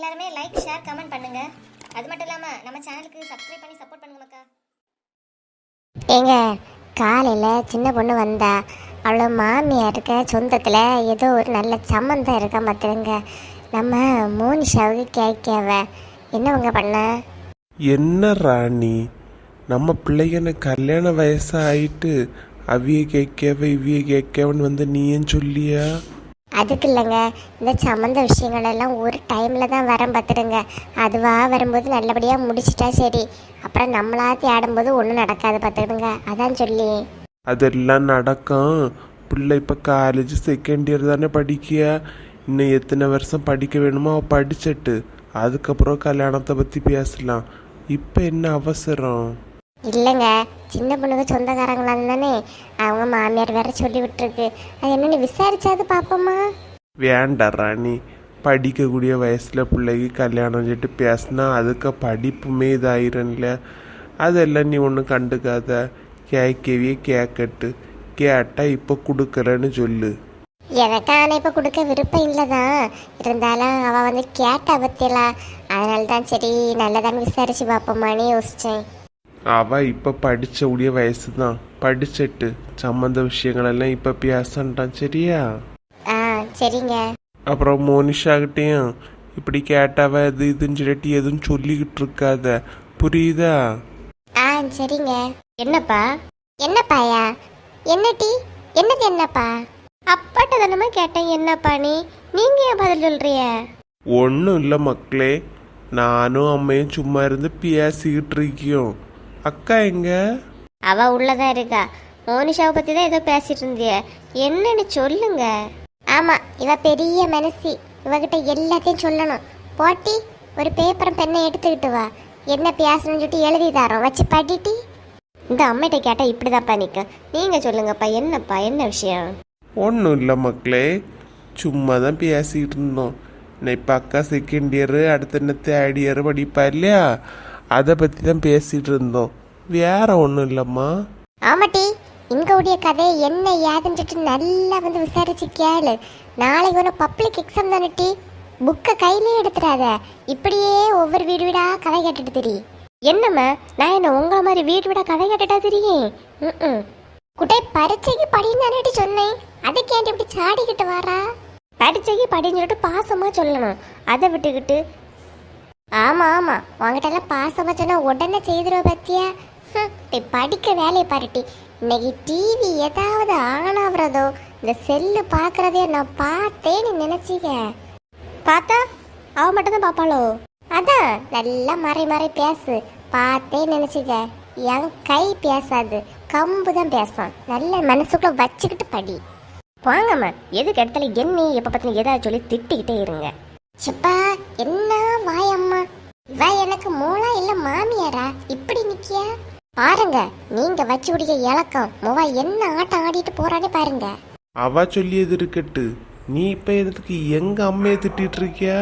எல்லாருமே like share comment பண்ணுங்க. அது மட்டும் இல்லாம நம்ம சேனலுக்கு சப்ஸ்கிரைப் பண்ணி சப்போர்ட் பண்ணுங்க மக்கா. ஏங்க காலையில் சின்ன பொண்ணு வந்தா அவ்வளோ மாமியாருக்கு சொந்தத்தில் ஏதோ ஒரு நல்ல சம்மந்தம் இருக்கா பார்த்துருங்க. நம்ம மோனிஷாவுக்கு கேட்கவ என்னவங்க பண்ண என்ன ராணி, நம்ம பிள்ளைங்க கல்யாண வயசாயிட்டு அவிய கேட்கவ இவிய கேட்கவன்னு வந்து நீ ஏன் சொல்லியா? அதுக்கு இல்லைங்க, இந்த சம்மந்த விஷயங்கள் எல்லாம் ஒரு டைமில் தான் வரம் பார்த்துடுங்க. அதுவாக வரும்போது நல்லபடியாக முடிச்சிட்டா சரி, அப்புறம் நம்மளா தேடும்போது ஒன்றும் நடக்காது பார்த்துடுங்க. அதான் சொல்லி அதெல்லாம் நடக்கும். பிள்ளை இப்போ காலேஜ் செகண்ட் இயர் தானே படிக்கியா? இன்னும் எத்தனை வருஷம் படிக்க வேணுமோ அவள் படிச்சுட்டு அதுக்கப்புறம் கல்யாணத்தை பற்றி பேசலாம். இப்போ என்ன அவசரம்? இல்லைங்க, சின்ன பொண்ணுக்கு சொந்தக்காரங்களாம் தானே, அவங்க மாமியார் வேற சொல்லி விட்டுருக்கு. அது என்னன்னு விசாரிச்சாது பார்ப்போமா? வேண்டாம் ராணி, படிக்கக்கூடிய வயசில் பிள்ளைக்கு கல்யாணம் சொல்லிட்டு பேசினா அதுக்கு படிப்புமே இதாயிரும்ல. அதெல்லாம் நீ ஒன்றும் கண்டுக்காத. கேட்கவே கேட்கட்டு, கேட்டால் இப்போ கொடுக்குறேன்னு சொல்லு. எனக்கு ஆனால் இப்போ கொடுக்க விருப்பம் இல்லைதான், இருந்தாலும் அவள் வந்து கேட்டா பத்தியலா, அதனால தான் சரி நல்லதான்னு விசாரிச்சு பார்ப்போமான்னு யோசித்தேன். அவள் இப்போ படித்த உடைய வயசு தான், படிச்சுட்டு சம்மந்த விஷயங்களெல்லாம் இப்போ பேசண்டான். சரியா? ஆ சரிங்க. அப்புறம் மோனிஷாகிட்டையும் இப்படி கேட்டாவ இது இதுன்னு சொல்லிட்டு எதுவும் சொல்லிக்கிட்டு இருக்காத, புரியுதா? ஆ சரிங்க. என்னப்பா? என்னப்பாயா? என்னடி? என்னது என்னப்பா? அப்பாட்ட தானே கேட்டேன் என்னப்பா நீங்க ஏன் பதில் சொல்றிய? ஒன்றும் இல்லை மக்களே, நானும் அம்மையும் சும்மா இருந்து பேசிக்கிட்டு இருக்கியோம். அக்கா எங்க? அவ உள்ளதான் இருக்கா. மோனிஷாவை பத்தி தான் ஏதோ பேசிட்டு இருந்திய, என்னன்னு சொல்லுங்க. ஆமா, இவ பெரிய மனசி, இவகிட்ட எல்லாத்தையும் சொல்லணும். போட்டி ஒரு பேப்பரும் பெண்ணை எடுத்துக்கிட்டு வா, என்ன பேசணும்னு சொல்லிட்டு எழுதி தரோம், வச்சு படிட்டி. இந்த அம்மிட்ட கேட்டா இப்படிதான்ப்பா நிற்கும். நீங்க சொல்லுங்கப்பா, என்னப்பா என்ன விஷயம்? ஒன்றும் இல்லை மக்களே, சும்மா தான் பேசிக்கிட்டு இருந்தோம். இப்போ அக்கா செகண்ட் இயரு, அடுத்த என்ன தேர்ட் இயரு படிப்பா இல்லையா, அதை பற்றி தான் பேசிகிட்டு இருந்தோம். வேற ஒன்றும் இல்லைம்மா. ஆமாட்டி, இங்க உடைய கதையை என்ன ஏதுன்னு நல்லா வந்து விசாரிச்சு கேளு. நாளைக்கு ஒரு பப்ளிக் எக்ஸாம் தானே டி, புக்கை கையிலே எடுத்துடாத. இப்படியே ஒவ்வொரு வீடு வீடா கதை கேட்டுட்டு தெரியும். என்னம்மா, நான் என்ன உங்களை மாதிரி வீடு வீடா கதை கேட்டுட்டா தெரியும்? குட்டை பரீட்சைக்கு படின்னு தானே சொன்னேன், அதுக்கு ஏன் இப்படி சாடிக்கிட்டு வாரா? பரீட்சைக்கு படின்னு சொல்லிட்டு பாசமா சொல்லணும், அதை விட்டுக்கிட்டு. ஆமா ஆமா, உங்ககிட்ட எல்லாம் பாசமா சொன்னா உடனே செய்திருவ பத்தியா? படிக்க வேலையை பாருட்டி. இன்னைக்கு டிவி ஏதாவது ஆன் ஆகுறதோ இந்த செல்லு பாக்குறதே நான் பார்த்தேன்னு நினைச்சிக்க. பார்த்தா அவ மட்டும் தான் பாப்பாளோ? அதான் நல்லா மறை மறை பேசு, பார்த்தே நினைச்சிக்க. என் கை பேசாது, கம்பு தான் பேசும். நல்ல மனசுக்குள்ள வச்சுக்கிட்டு படி. வாங்கம்மா, எதுக்கு இடத்துல என்ன எப்ப பத்தின ஏதாவது சொல்லி திட்டிக்கிட்டே இருங்க. சப்பா என்ன வாயம்மா, இவ எனக்கு மூளா இல்ல மாமியாரா இப்படி நிக்கியா? பாருங்க, நீங்க வச்சு குடிக்க இலக்கம் முவா என்ன ஆட்டம் ஆடிட்டு போறானே பாருங்க. அவ சொல்லியது இருக்கட்டு, நீ இப்போ எதுக்கு எங்க அம்மையை திட்டிட்டு இருக்கியா?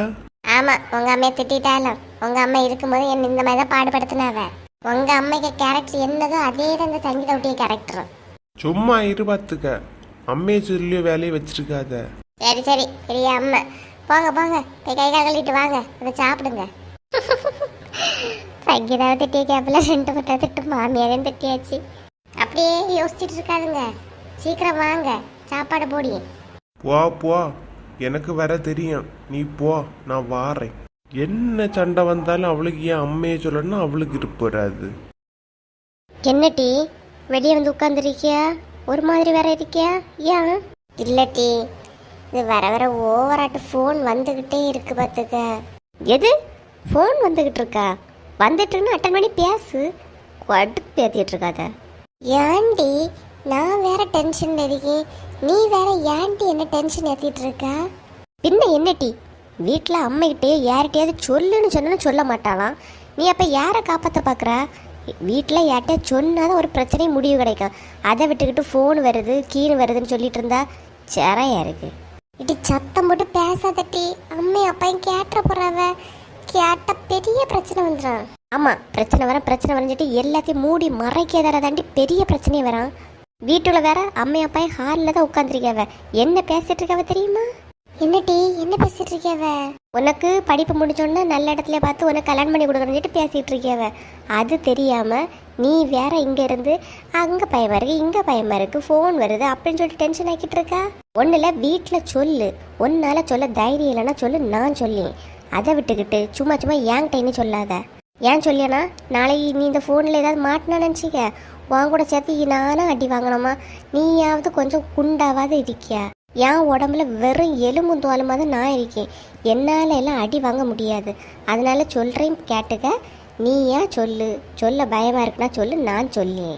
ஆமா, உங்க அம்மையை திட்டாலும் உங்க அம்மா இருக்கும்போது என்ன இந்த மாதிரி தான் பாடுபடுத்தினாவ. உங்க அம்மைக்கு கேரக்டர் என்னதோ அதே தான் இந்த சங்கீத ஒட்டிய கேரக்டர். சும்மா இரு பார்த்துக்க, அம்மையை சொல்லியோ வேலையை வச்சிருக்காத. சரி சரி பெரிய அம்மா, போங்க போங்க, போய் கை கால் கழுவிட்டு வாங்க, அதை சாப்பிடுங்க. சங்கீதாவை திட்டிய கேப்பில் 2 மட்டை திட்டு மாமியாரையும் திட்டியாச்சு. அப்படியே யோசிச்சுட்டு இருக்காதுங்க, சீக்கிரம் வாங்க சாப்பாடு போடி. போ போ, எனக்கு வர தெரியும், நீ போ, நான் வாரேன். என்ன சண்டை வந்தாலும் அவளுக்கு ஏன் அம்மையை சொல்லணும்னா அவளுக்கு இருப்பாது. என்ன டீ வெளியே வந்து உட்காந்துருக்கியா? ஒரு மாதிரி வேற இருக்கியா? ஏன்? இல்ல டீ, இது வர வர ஓவராட்டு ஃபோன் வந்துகிட்டே இருக்கு பார்த்துக்க. எது ஃபோன் வந்துகிட்டு இருக்கா? வந்துட்டுன்னு அட்டன் பண்ணி பேசு, கடுப்பு பேத்திட்டு இருக்காத. ஏன்டி நான் வேற டென்ஷன் இருக்கேன், நீ வேற ஏன்டி என்ன டென்ஷன் ஏத்திட்டு இருக்கா? பின்ன என்ன டீ, வீட்டில் அம்மைகிட்டே யார்கிட்டயாவது சொல்லுன்னு சொன்னா சொல்ல மாட்டாளாம், நீ அப்போ யாரை காப்பாற்ற பார்க்குற? வீட்டில் யார்கிட்ட சொன்னாதான் ஒரு பிரச்சனையும் முடிவு கிடைக்கும். அதை விட்டுக்கிட்டு ஃபோன் வருது கீழே வருதுன்னு சொல்லிட்டு இருந்தா சரையா இருக்கு. இடி சத்தம் போட்டு பேசாதட்டி, அம்மை அப்பாயும் கேட்டுற போறாவ, கேட்ட பெரிய பிரச்சனை வந்துடும். ஆமா, பிரச்சனை வரஞ்சிட்டு எல்லாத்தையும் மூடி மறைக்காதார தாண்டி பெரிய பிரச்சனையே வரான். வீட்டுல வேற அம்மை அப்பாயும் ஹாலில் தான் உட்காந்துருக்காவ, என்ன பேசிட்டு இருக்காவ தெரியுமா? என்ன டீ என்ன பேசிட்டு இருக்கியவ? உனக்கு படிப்பு முடிச்சோன்னா நல்ல இடத்துல பார்த்து உனக்கு கல்யாணம் பண்ணி கொடுக்குறேன்னு பேசிகிட்டு இருக்கியவ. அது தெரியாமல் நீ வேற இங்கே இருந்து அங்கே பயமாக இருக்குது இங்கே பயமாக இருக்குது ஃபோன் வருது அப்படின்னு சொல்லிட்டு டென்ஷன் ஆக்கிட்டு இருக்கா. ஒன்றில் வீட்டில் சொல்லு, ஒன்னால் சொல்ல தைரியம் இல்லைன்னா சொல்லு, நான் சொல்லி அதை விட்டுக்கிட்டு சும்மா சும்மா ஏங்கிட்டேன்னு சொல்லாத. ஏன் சொல்லியனா நாளைக்கு நீ இந்த ஃபோனில் ஏதாவது மாட்டினா நினச்சிக்க, உன் கூட சேர்த்து நானும் அடி வாங்கணுமா? நீயாவது கொஞ்சம் குண்டாவாது இருக்கியா? என் உடம்புல வெறும் எலும்பும் தோலுமாக தான் நான் இருக்கேன். என்னால் எல்லாம் அடி வாங்க முடியாது. அதனால சொல்கிறேன் கேட்டுக்க. நீ ஏன் சொல்லு, சொல்ல பயமாக இருக்குன்னா சொல்லு, நான் சொல்லி.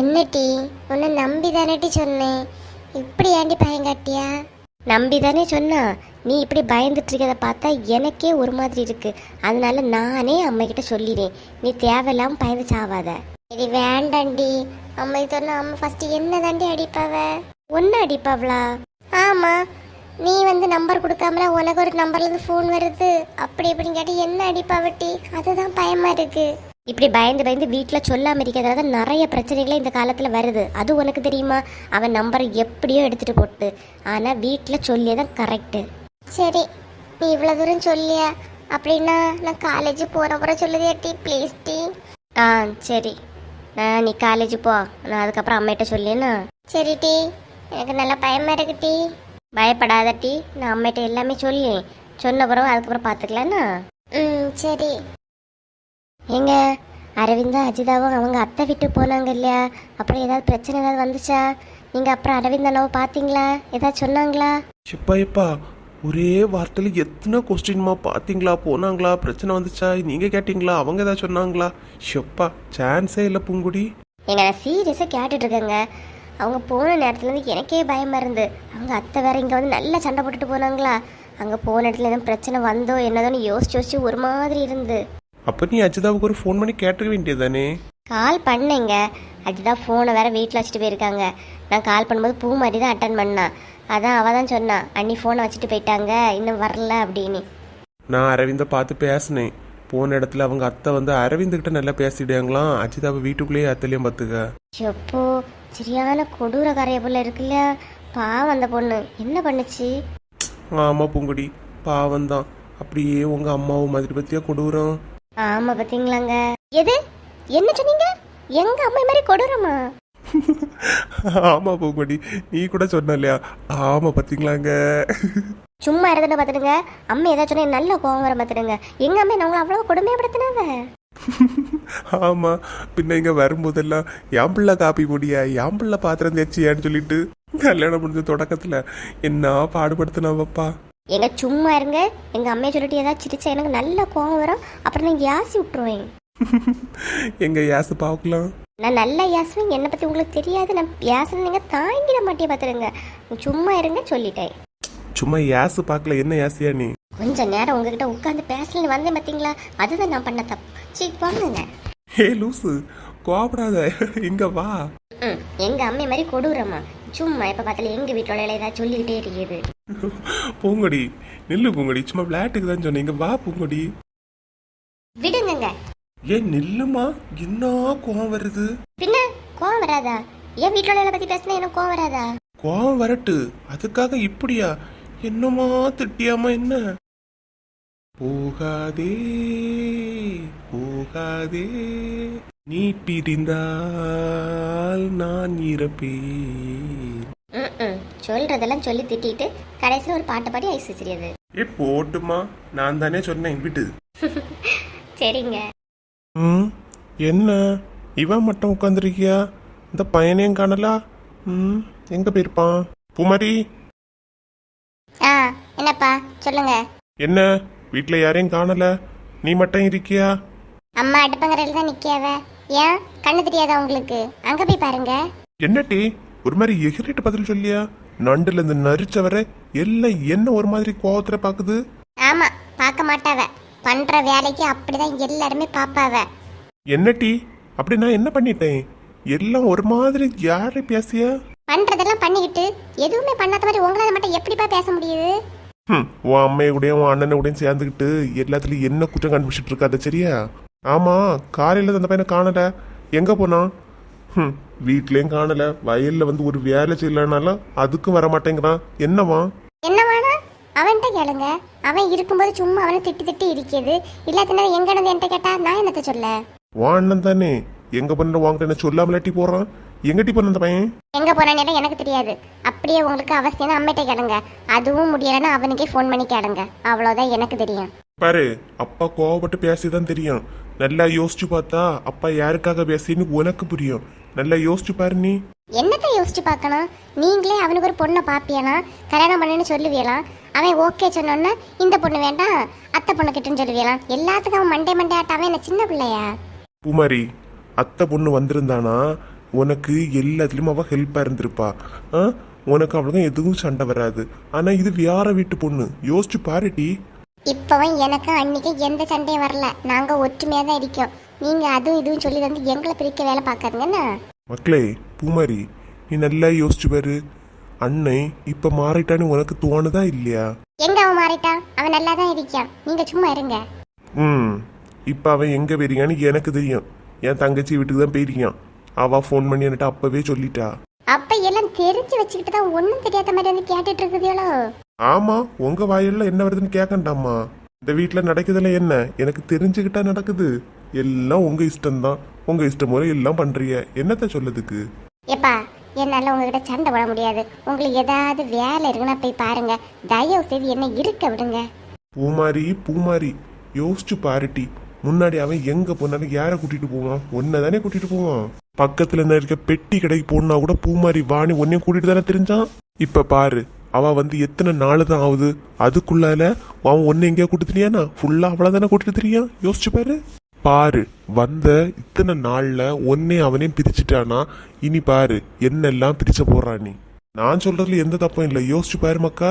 என்ன டீ உன்னை நம்பி தானே டீ சொன்னேன், இப்படி ஏண்டி பயம் காட்டியா? நம்பி தானே சொன்னா. நீ இப்படி பயந்துட்டு இருக்கிறத பார்த்தா எனக்கே ஒரு மாதிரி இருக்கு. அதனால நானே அம்மைக்கிட்ட சொல்லிடுறேன், நீ தேவையில்லாமல் பயந்து சாவாத. சரி வேண்டாண்டி, அம்மா சொன்னா அம்மா ஃபர்ஸ்ட் என்ன தாண்டி அடிப்பாவ? ஒன்று அடிப்பாவளா? ஆமா, நீ வந்து நம்பர் கொடுக்காமல உனக்கு ஒரு நம்பர்ல இருந்து ஃபோன் வருது அப்படி இப்படின்னு கேட்டு என்ன அடிப்பாவட்டி? அதுதான் பயமா இருக்கு. இப்படி பயந்து பயந்து வீட்டில் சொல்லாமல் இருக்கிறதால தான் நிறைய பிரச்சனைகளே இந்த காலத்தில் வருது. அது உனக்கு தெரியுமா? அவன் நம்பரை எப்படியோ எடுத்துகிட்டு போட்டு, ஆனால் வீட்டில் சொல்லியே தான் கரெக்டு. சரி, நீ இவ்வளோ தூரம் சொல்லியா, அப்படின்னா நான் காலேஜ் போகிற முறை சொல்லுதியா டீ, ப்ளீஸ் டீ. ஆ சரி, நீ காலேஜ் போ, நான் அதுக்கப்புறம் அம்மையிட்ட சொல்லினா. சரி டீ, எனக்கு நல்லா பயமா இருக்கு டீ. பயப்படாத டீ, நான் அம்மையிட்ட எல்லாமே சொல்லி சொன்ன பிறகு அதுக்கப்புறம் பார்த்துக்கலான்னா. சரி. எங்க அரவிந்தா அஜிதாவும் அவங்க அத்தை விட்டு போனாங்க இல்லையா? அப்புறம் ஏதாவது பிரச்சனை ஏதாவது வந்துச்சா? நீங்கள் அப்புறம் அரவிந்த் அண்ணாவை பார்த்தீங்களா? ஏதாவது சொன்னாங்களா? எப்பா எப்பா, ஒரே வார்த்தையில் எத்தனை கொஸ்டின்மா? பார்த்தீங்களா, போனாங்களா, பிரச்சனை வந்துச்சா, நீங்கள் கேட்டிங்களா, அவங்க ஏதாவது சொன்னாங்களா? ஷெப்பா சான்ஸே இல்லை பூங்குடி. எங்க நான் சீரியஸாக கேட்டுட்டு இருக்கேங்க. அவங்க போன நேரத்துலேருந்து எனக்கே பயமாக இருந்து. அவங்க அத்தை வேற இங்கே வந்து நல்லா சண்டை போட்டுட்டு போனாங்களா? அங்கே போன இடத்துல எதுவும் பிரச்சனை வந்தோ என்னதோன்னு யோசிச்சு ஒரு மாதிரி இருந்து. அப்போ நீ அஜிதாவுக்கு ஒரு ஃபோன் பண்ணி கேட்டுக்க வேண்டியதானே? கால் பண்ணேங்க. அஜிதா ஃபோனை வேற வீட்டில் வச்சுட்டு போயிருக்காங்க. நான் கால் பண்ணும்போது பூ மாதிரி தான் அட்டன் பண்ணா. அதான் அவள் தான் சொன்னா, அண்ணி ஃபோனை வச்சுட்டு போயிட்டாங்க, இன்னும் வரல அப்படின்னு. நான் அரவிந்தை பார்த்து பேசினேன். போன இடத்துல அவங்க அத்தை வந்து அரவிந்துக்கிட்ட நல்லா பேசிட்டாங்களாம். அஜிதாவை வீட்டுக்குள்ளேயே அத்தையிலையும் பார்த்துக்க. எப்போ சரியான கொடூர கரைய போல இருக்குல்ல. பாவம் அந்த பொண்ணு என்ன பண்ணுச்சு? ஆமாம் பூங்குடி, பாவம்தான். அப்படியே உங்கள் அம்மாவை மாதிரி பற்றியா கொடூரம்? ஆமா பார்த்தீங்களாங்க. எது என்ன சொன்னீங்க? எங்க அம்மா மாதிரி கொடூரமா? ஆமா பூங்குடி, நீ கூட சொன்ன இல்லையா? ஆமா பார்த்தீங்களாங்க. சும்மா இருந்தன பார்த்துடுங்க. அம்மா ஏதாச்சும் சொன்னா நல்ல கோவம் வர பார்த்துடுங்க. எங்க அம்மா நான் உங்களை அவ்வளோ கொடுமைப்படுத்தினாவ. ஆமா, பின்ன இங்க வரும்போதெல்லாம் என் பிள்ளை காப்பி பொடியா, என் பிள்ளை பாத்திரம் தேய்ச்சியான்னு சொல்லிட்டு கல்யாணம் முடிஞ்ச தொடக்கத்துல என்ன பாடுபடுத்தினாவப்பா. எங்க சும்மா இருங்க. எங்க அம்மையை சொல்லிட்டு ஏதாவது சிரிச்சா எனக்கு நல்ல கோவம் வரும். அப்புறம் நான் யாசி விட்டுருவேன். எங்க யாசு பார்க்கலாம். நான் நல்ல யாசுவேன். என்னை பத்தி உங்களுக்கு தெரியாது. நான் யாசனை நீங்க தாங்கிட மாட்டே பார்த்துடுங்க. சும்மா இருங்க சொல்லிட்டேன். சும்மா யாசு பார்க்கல, என்ன யாசியா நீ? கொஞ்ச நேரம் உங்ககிட்ட உட்காந்து பேசலன்னு வந்தேன் பார்த்தீங்களா? அதுதான் நான் பண்ண தப்பு. சரி வாங்க. ஹே லூசு, கோபப்படாத, இங்க வா. எங்க அம்மை மாதிரி கொடூரமா? சும்மா எப்ப பார்த்தாலும் எங்க வீட்டோட ஏதாவது சொல்லிக்கிட்டே இருக்குது. பூங்கொடி நில்லு பூங்கொடி, சும்மா விளையாட்டுக்கு தான் சொன்னேன். இங்க வா பூங்கொடி. விடுங்க. ஏன் நில்லுமா, என்ன கோவம் வருது? பின்ன கோவம் வராதா? ஏன் வீட்டோட பத்தி பேசினா எனக்கு கோவம் வராதா? கோவம் வரட்டு, அதுக்காக இப்படியா? என்னமா திட்டியாமா என்ன? போகாதே போகாதே, நீ பிரிந்தால் நான் இறப்பேன். சொல்றதெல்லாம் சொல்லி திட்டிட்டு கடைசியில் ஒரு பாட்டு பாடி ஐஸ் வச்சிருது. ஏ போட்டுமா, நான் தானே சொன்னேன் விட்டு. சரிங்க. என்ன இவன் மட்டும் உட்காந்துருக்கியா? இந்த பையனையும் காணலா? எங்க போயிருப்பான்? பூமாரி. என்னப்பா சொல்லுங்க. என்ன வீட்டுல யாரையும் காணல, நீ மட்டும் இருக்கியா? அம்மா அடுப்பங்கரையில் தான் நிக்காவ. ஏன் கண்ணு தெரியாதா உங்களுக்கு? அங்க போய் பாருங்க. என்ன டீ ஒரு மாதிரி எகிரிட்டு பதில் சொல்லியா? நண்டுல இருந்து நரிச்சவர எல்லாம் என்ன ஒரு மாதிரி கோவத்துல பாக்குது? ஆமா, பார்க்க மாட்டாவ. பண்ற வேலைக்கு அப்படிதான் எல்லாருமே பாப்பாவ. என்ன டீ அப்படி நான் என்ன பண்ணிட்டேன்? எல்லாம் ஒரு மாதிரி யாரை பேசியா? பண்றதெல்லாம் பண்ணிக்கிட்டு எதுவுமே பண்ணாத மாதிரி உங்களால மட்டும் எப்படிப்பா பேச முடியுது? உன் அம்மைய கூடயும் உன் அண்ணனை கூடயும் சேர்ந்துக்கிட்டு எல்லாத்துலயும் என்ன குற்றம் கண்டுபிடிச்சிட்டு இருக்காது சரியா? ஆமா, காலையில அந்த பையனை காணல, எங்க போனா? வீட்லயும் காணல, வயல்ல வந்து ஒரு வேலை செய்யலனாலும் அதுக்கும் வர மாட்டேங்கிறான். என்னவா? என்னவானா? கேளுங்க. அவன் இருக்கும்போது சும்மா அவனை திட்டி திட்டி இருக்குது. இல்லாதனால எங்க நடந்து என்கிட்ட கேட்டா நான் என்னத்த சொல்ல? வா அண்ணன் தானே எங்க பண்ண வாங்கிட்ட என்ன சொல்லாமலாட்டி போறான். எங்கட்டி போன அந்த பையன்? எங்க போனானே எனக்கு தெரியாது. அப்படியே உங்களுக்கு அவசியம் அம்மிட்ட கேளுங்க. அதுவும் முடியலன்னா அவனுக்கே ஃபோன் பண்ணி கேளுங்க. அவ்வளவுதான் எனக்கு தெரியும். பாரு, அப்பா கோவப்பட்டு பேசிதான் தெரியும். நல்லா யோசிச்சு பார்த்தா அப்பா யாருக்காக பேசின்னு உனக்கு புரியும். நல்லா யோசிச்சு பாரு. நீ என்னத்த யோசிச்சு பார்க்கணும்? நீங்களே அவனுக்கு ஒரு பொண்ணை பாப்பியனா, கல்யாணம் பண்ணுன்னு சொல்லுவீலாம். அவன் ஓகே சொன்னோன்னா இந்த பொண்ணு வேண்டாம் அத்தை பொண்ணு கிட்டன்னு சொல்லுவீலாம். எல்லாத்துக்கும் அவன் மண்டே ஆட்டாவே என்ன சின்ன பிள்ளையா? பூமாரி, அத்தை பொண்ணு வந்திருந்தானா உனக்கு எல்லாத்துலயும் அவ ஹெல்ப்பா இருந்திருப்பா. உனக்கு அவளுக்கும் எதுவும் சண்டை வராது. ஆனா இது வேற வீட்டு பொண்ணு. யோசிச்சு பாருட்டி. இப்பவும் எனக்கு அன்னைக்கு எந்த சண்டையும் வரல. நாங்க ஒற்றுமையா தான் இருக்கோம். நீங்க அதுவும் இதுவும் சொல்லி வந்து எங்களை பிரிக்க வேலை பார்க்காதுங்கண்ணா. மக்களே, பூமாரி நீ நல்லா யோசிச்சு பாரு. அன்னை இப்ப மாறிட்டான்னு உனக்கு தோணுதா இல்லையா? எங்க அவன் மாறிட்டான்? அவன் நல்லா தான் இருக்கான். நீங்க சும்மா இருங்க. இப்ப அவன் எங்க போயிருக்கான்னு எனக்கு தெரியும். என் தங்கச்சி வீட்டுக்கு தான் போயிருக்கான். அவ ஃபோன் பண்ணி என்கிட்ட அப்பவே சொல்லிட்டா. அப்ப எல்லாம் தெரிஞ்சு வச்சுக்கிட்டு தான் ஒன்னும் தெரியாத மாதிரி வந்து கேட்டுட்டு இருக்குதுகளோ? ஆமா, உங்க வாயில என்ன வருதுன்னு கேட்கண்டாமா. இந்த வீட்டுல நடக்குதுல என்ன எனக்கு தெரிஞ்சுக்கிட்டா நடக்குது. எல்லாம் உங்க இஷ்டம்தான். உங்க இஷ்டம் போல எல்லாம் பண்றீங்க. என்னத்த சொல்லதுக்கு? எப்பா, என்னால உங்ககிட்ட சண்டை போட முடியாது. உங்களுக்கு ஏதாவது வேலை இருக்குன்னா போய் பாருங்க. தயவு செய்து என்ன இருக்க விடுங்க. பூமாரி யோசிச்சு பாருட்டி. முன்னாடி அவன் எங்க போனாலும் யாரை கூட்டிட்டு போவான்? ஒன்னதானே கூட்டிட்டு போவான். பக்கத்துல என்ன இருக்க பெட்டி கடைக்கு போனா கூட பூமாரி வாணி ஒன்னையும் கூட்டிட்டு தானே தெரிஞ்சான். இப்ப பாரு, அவ வந்து எத்தனை நாள் தான் ஆகுது. அதுக்குள்ளால அவன் ஒன்னு எங்கேயா கூட்டு தெரியானா? ஃபுல்லா அவளை தானே கூட்டிட்டு தெரியா? யோசிச்சு பாரு வந்த இத்தனை நாள்ல ஒன்னே அவனையும் பிரிச்சுட்டானா. இனி பாரு என்னெல்லாம் பிரிச்ச போறான். நீ நான் சொல்றதுல எந்த தப்பும் இல்லை. யோசிச்சு பாரு மக்கா.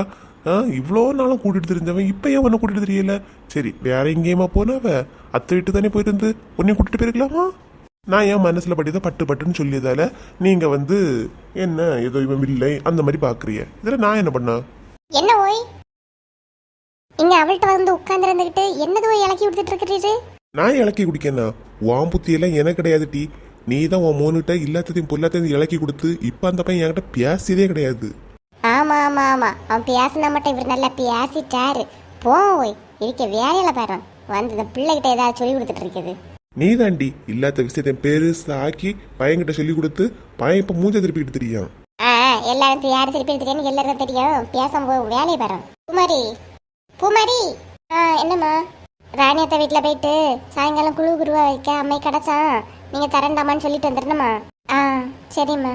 இவ்வளோ நாளும் கூட்டிட்டு தெரிஞ்சவன் இப்ப அவனை கூட்டிட்டு தெரியல. சரி, வேற எங்கேயுமா போனவ? அத்தை வீட்டு தானே போயிட்டு இருந்து உன்னையும் கூட்டிட்டு போயிருக்கலாமா? நான் என் மனசுல படிதான் பட்டுன்னு சொல்லியதால நீங்க வந்து என்ன ஏதோ இவன் இல்லை அந்த மாதிரி பாக்குறிய. இதுல நான் என்ன பண்ண? என்ன ஓய் இங்க அவள்கிட்ட வந்து உட்கார்ந்து இருந்துகிட்டு என்னதோ இலக்கி கொடுத்துட்டு இருக்கிறீரு? நான் இலக்கி குடிக்கேன்னா வான் புத்தி எல்லாம் எனக்கு கிடையாது டி. நீ தான் உன் மோனுகிட்ட எல்லாத்தையும் பொல்லாத்தையும் இலக்கி கொடுத்து இப்ப அந்த பையன் என்கிட்ட பேசியதே கிடையாது. ஆமா ஆமா ஆமா, அவன் பேசினா மட்டும் இவர் நல்லா பேசிட்டாரு. போய் இருக்க வேலையில பாரு. வந்து இந்த பிள்ளைகிட்ட ஏதாவது சொல்லி கொடுத்துட்டு இருக்குது. நீ தாண்டி இல்லாத விஷயத்தையும் பெருசா ஆக்கி பையன்கிட்ட சொல்லி கொடுத்து பையன் இப்ப மூஞ்ச திருப்பிட்டு தெரியும். எல்லாரும் யாரு திருப்பி தெரியும், எல்லாருக்கும் தெரியும். பேசும்போது வேலையை பாரு. பூமாரி என்னம்மா? ராணியத்த வீட்டுல போயிட்டு சாயங்காலம் குருவா வைக்க அம்மை கிடைச்சான். நீங்க தரண்டாமான்னு சொல்லிட்டு வந்துடணுமா? சரிம்மா.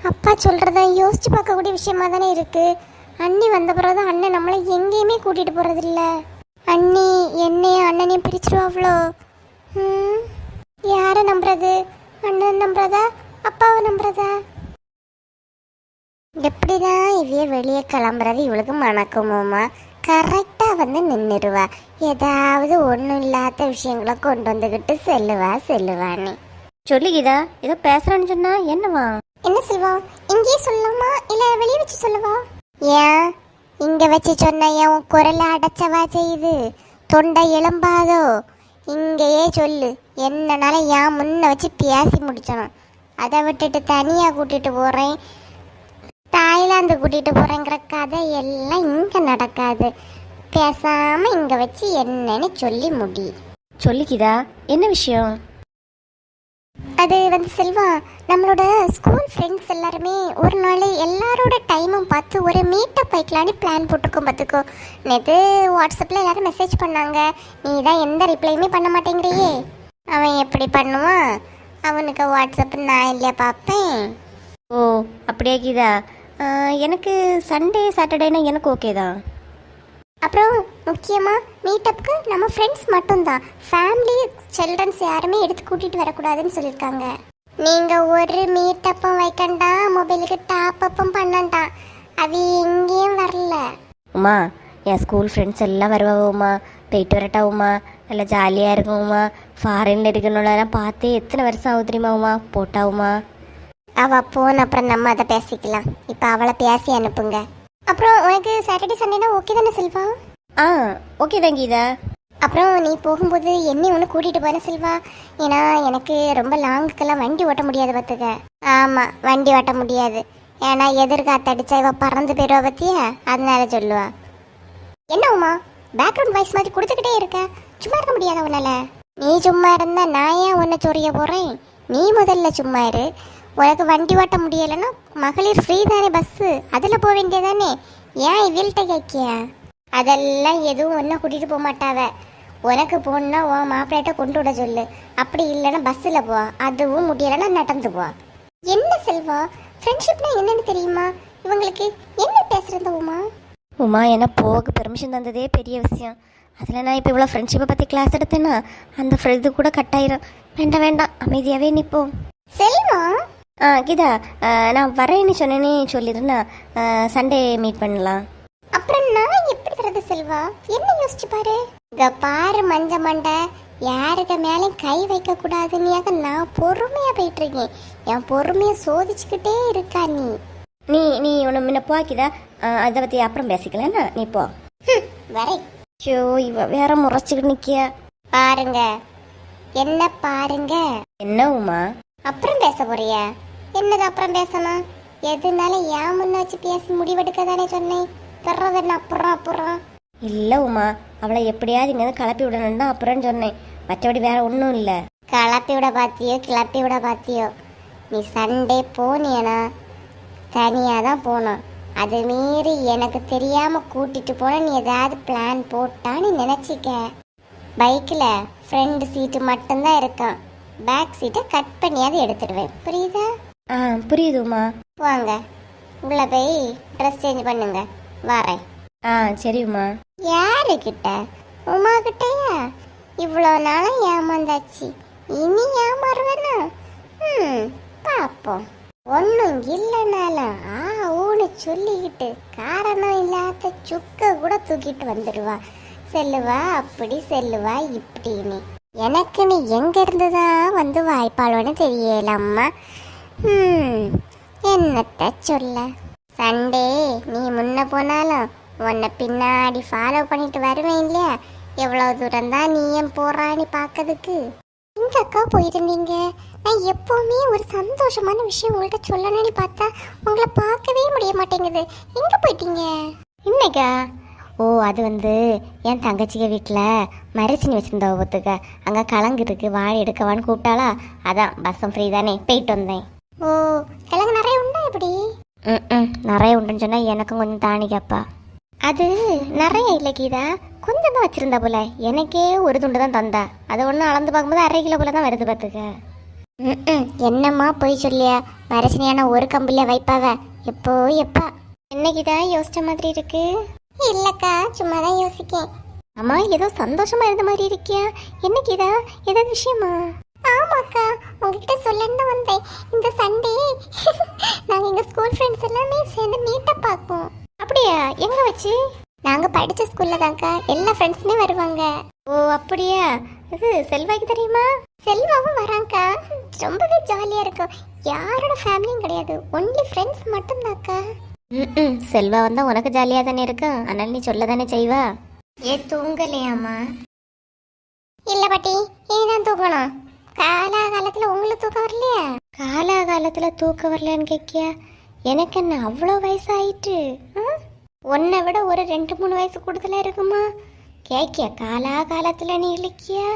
அப்பா சொல்றத யோசிச்சு பார்க்கக்கூடிய விஷயமா தானே இருக்கு. அண்ணி வந்த பிறகுதான் அண்ணன் நம்மளை எங்கேயுமே கூட்டிட்டு போறது இல்ல. அண்ணி என்னையும் அண்ணனையும் பிரிச்சிருவாங்களோ? யார நம்புறது? அண்ணன் நம்புறதா அப்பாவை நம்புறதா? எப்படிதான் இவைய வெளியே கிளம்புறது இவளுக்கு மணக்குமோமா? கரெக்டா வந்து நின்றுவா. ஏதாவது ஒன்றும் இல்லாத விஷயங்களை கொண்டு வந்துகிட்டு செல்லுவான்னு சொல்லிக்கிதா ஏதோ பேசுறான்னு சொன்னா என்னவா? என்ன செல்வா? இங்கேயே சொல்லலாமா இல்ல வெளியே வச்சு சொல்லவா? ஏன் இங்க வச்சு சொன்ன என் குரலை அடைச்சவா செய்யுது? தொண்டை எலும்பாதோ? இங்கேயே சொல்லு. என்னன்னாலும் ஏன் முன்ன வச்சு பேசி முடிச்சணும். அதை விட்டுட்டு தனியா கூட்டிட்டு போறேன், தாய்லாந்து கூட்டிட்டு போறேங்கிற கதை எல்லாம் இங்க நடக்காது. பேசாம இங்க வச்சு என்னன்னு சொல்லி முடி. சொல்லிக்கிதா என்ன விஷயம்? அது வந்து செல்வா, நம்மளோட ஸ்கூல் ஃப்ரெண்ட்ஸ் எல்லாருமே ஒரு நாள் எல்லாரோட டைமும் பார்த்து ஒரு மீட்டப் வைக்கலான்னு பிளான் போட்டிருக்கோம். பார்த்துக்கோ, நேற்று வாட்ஸ்அப்பில் எல்லாரும் மெசேஜ் பண்ணாங்க. நீ தான் எந்த ரிப்ளையுமே பண்ண மாட்டேங்கிறியே. அவன் எப்படி பண்ணுவான்? அவனுக்கு வாட்ஸ்அப் நான் இல்லையா பார்ப்பேன். ஓ அப்படியே கீதா, எனக்கு சண்டே சாட்டர்டேனா எனக்கு ஓகே தான். அப்புறம் முக்கியமாக மீட்டப்புக்கு நம்ம ஃப்ரெண்ட்ஸ் மட்டும்தான், ஃபேமிலி சில்ட்ரன்ஸ் யாருமே எடுத்து கூட்டிகிட்டு வரக்கூடாதுன்னு சொல்லியிருக்காங்க. நீங்கள் ஒரு மீட்டப்பும் வைக்கண்டா, மொபைலுக்கு டாப் அப்பும் பண்ணண்டா. அது எங்கேயும் வரல. உமா, என் ஸ்கூல் ஃப்ரெண்ட்ஸ் எல்லாம் வருவாவுமா, போயிட்டு வரட்டாவுமா, நல்லா ஜாலியாக இருக்குமா. ஃபாரின்ல இருக்கணும்லாம் பார்த்தே எத்தனை வருஷம் ஆகுது தெரியுமாவுமா? போட்டாவுமா. அவள் போன அப்புறம் நம்ம அதை பேசிக்கலாம். இப்போ அவளை பேசி அனுப்புங்க. அப்புறம் உனக்கு சாட்டர்டே சண்டேனா ஓகே தானே செல்வா? ஓகே தான் கீதா. அப்புறம் நீ போகும்போது என்னை ஒன்று கூட்டிகிட்டு போன செல்வா. ஏன்னா எனக்கு ரொம்ப லாங்குக்கெல்லாம் வண்டி ஓட்ட முடியாது பார்த்துக்க. ஆமாம், வண்டி ஓட்ட முடியாது. ஏன்னா எதிர்காத்தடிச்சா இவ பறந்து போயிடுவா பற்றியா, அதனால சொல்லுவா. என்ன உமா பேக்ரவுண்ட் வாய்ஸ் மாதிரி கொடுத்துக்கிட்டே இருக்க? சும்மா இருக்க முடியாத உன்னால? நீ சும்மா இருந்தா நான் ஏன் உன்னை சொரிய போறேன்? நீ முதல்ல சும்மா இரு. உனக்கு வண்டி ஓட்ட முடியலைன்னா மகளிர் ஃப்ரீ தானே பஸ்ஸு, அதில் போக வேண்டியதானே? ஏன் இவள்கிட்ட கேட்கிய? அதெல்லாம் எதுவும் ஒன்றும் கூட்டிகிட்டு போக மாட்டாவ. உனக்கு போகணுன்னா உன் மாப்பிள்ளைகிட்ட கொண்டு விட சொல்லு. அப்படி இல்லைன்னா பஸ்ஸில் போ. அதுவும் முடியலைன்னா நடந்து போ. என்ன செல்வா, ஃப்ரெண்ட்ஷிப்னா என்னன்னு தெரியுமா இவங்களுக்கு? என்ன பேசுறது உமா? உமா என்ன போக பெர்மிஷன் தந்ததே பெரிய விஷயம். அதில் நான் இப்போ இவ்வளோ ஃப்ரெண்ட்ஷிப்பை பற்றி கிளாஸ் எடுத்தேன்னா அந்த இது கூட கட் ஆயிரும். வேண்டாம் வேண்டாம், அமைதியாகவே நிற்போம். செல்வா கீதா, நான் வரேன்னு சொன்னேன்னு சொல்லிடுறேன்னா சண்டே மீட் பண்ணலாம். அப்புறம் நான் எப்படி வர்றது செல்வா? என்ன யோசிச்சு பாரு. இங்க பாரு மஞ்ச மண்டை, யாருக்கு மேலேயும் கை வைக்க கூடாதுன்னு நான் பொறுமையா போயிட்டு இருக்கேன். என் பொறுமையை சோதிச்சுக்கிட்டே இருக்கா நீ. நீ நீ ஒன்று முன்ன போக்கிதா, அதை பற்றி அப்புறம் பேசிக்கலன்னா நீ போ. வரை ஷோ, இவ வேற முறைச்சிக்கிட்டு நிற்கிய. பாருங்க என்ன பாருங்க. என்ன உமா? அப்புறம் பேச போறிய? என்னது அப்புறம் பேசணும்? எதுனாலும் ஏன் முன்ன வச்சு பேசி முடிவெடுக்க தானே சொன்னேன். பிறகு என்ன அப்புறம் அப்புறம்? இல்லை உமா, அவளை எப்படியாவது இங்கே கிளப்பி விடணும்னு தான் அப்புறம் சொன்னேன். மற்றபடி வேற ஒன்றும் இல்லை. கிளப்பி விட பாத்தியோ கிளப்பி விட பாத்தியோ, நீ சண்டே போனியனா தனியாக தான் போனோம். அது மீறி எனக்கு தெரியாமல் கூட்டிட்டு போன நீ ஏதாவது பிளான் போட்டான்னு நினச்சிக்க. பைக்கில் ஃப்ரண்ட் சீட்டு மட்டும்தான் இருக்கான். பேக் சீட்டை கட் பண்ணியாவது எடுத்துடுவேன். புரியுதா? புரியுது உமா. வாங்க உள்ள போய் ட்ரெஸ் சேஞ்ச் பண்ணுங்க, வரேன். சரி உமா. யாருக்கிட்ட? உமா கிட்டயா? இவ்வளோ நாளும் ஏமாந்தாச்சு, இனி ஏமாறுவேனா? பார்ப்போம். ஒன்றும் இல்லைனாலும் ஊன்னு சொல்லிக்கிட்டு காரணம் இல்லாத சுக்க கூட தூக்கிட்டு வந்துடுவா. செல்லுவா அப்படி செல்லுவா இப்படின்னு. எனக்கு நீ எங்க இருந்துதான் வந்து வாய்ப்பாளோன்னு தெரியலம்மா. என்னத்த சொல்ல. சண்டே நீ முன்ன போனாலும் உன்னை பின்னாடி ஃபாலோ பண்ணிட்டு வருவேன் இல்லையா? எவ்வளோ தூரம் தான் நீ ஏன் போறான்னு பார்க்கறதுக்கு. எங்க அக்கா போயிருந்தீங்க? நான் எப்பவுமே ஒரு சந்தோஷமான விஷயம் உங்கள்கிட்ட சொல்லணும்னு பார்த்தா உங்களை பார்க்கவே முடிய மாட்டேங்குது. எங்க போயிட்டீங்க இன்னைக்கா? அது என் தங்கச்சிங்க வீட்டில் மரச்சினி வச்சுருந்தா ஒத்துக்க. அங்கே கலங்கு இருக்கு, வாழை எடுக்கவான்னு கூப்பிட்டாளா, அதான் பஸ்ஸும் ஃப்ரீ தானே போயிட்டு வந்தேன். கிழங்கு நிறைய உண்டா எப்படி? நிறைய உண்டுன்னு சொன்னால் எனக்கும் கொஞ்சம் தானிக்கப்பா. அது நிறைய இல்லை கீதா, கொஞ்சம் தான் வச்சிருந்தா போல. எனக்கே ஒரு துண்டு தான் தந்தா. அதை ஒன்று அளந்து பார்க்கும்போது 1/2 கிலோ போல தான் வருது பார்த்துக்க. என்னம்மா போய் சொல்லியா? மரசினியான ஒரு கம்பில வைப்பாவ எப்போ எப்பா. என்னைக்குதான் யோசிச்ச மாதிரி இருக்கு? இல்லக்கா, சும்மா தான் யோசிக்கேன். அம்மா, ஏதோ சந்தோஷமா இருந்த மாதிரி இருக்கியா? என்னைக்குதா? ஏதாவது விஷயமா? ஆமாக்கா, உங்ககிட்ட சொல்லன்னு வந்தேன். இந்த சண்டே நாங்க எங்க ஸ்கூல் ஃப்ரெண்ட்ஸ் எல்லாமே சேர்ந்து மீட்டப் பார்ப்போம். அப்படியா? எங்க வச்சு? நாங்க படிச்ச ஸ்கூல்ல தான்க்கா, எல்லா ஃப்ரெண்ட்ஸுமே வருவாங்க. அப்படியா? இது செல்வாக்கு தெரியுமா? செல்வாவும் வராங்கக்கா. ரொம்பவே ஜாலியா இருக்கும். யாரோட ஃபேமிலியும் கிடையாது, ஒன்லி ஃப்ரெண்ட்ஸ் மட்டும்தான்க்கா. செல்வா வந்தா உனக்கு ஜாலியா தானே இருக்கும், அதனால நீ சொல்ல தானே செய்வா. தூங்கலையாமா? இல்ல பாட்டி, இனிதான் தூங்கணும். காலாகாலத்துல உங்களுக்கு தூக்கம் வரலையா? காலாகாலத்துல தூக்கம் வரலன்னு கேக்கியா? எனக்கு என்ன அவ்வளோ வயசாயிட்டு? உன்னை விட ஒரு 2-3 வயசு கூடுதலா இருக்குமா? கேக்கியா காலாகாலத்துல நீ இழுக்கியா?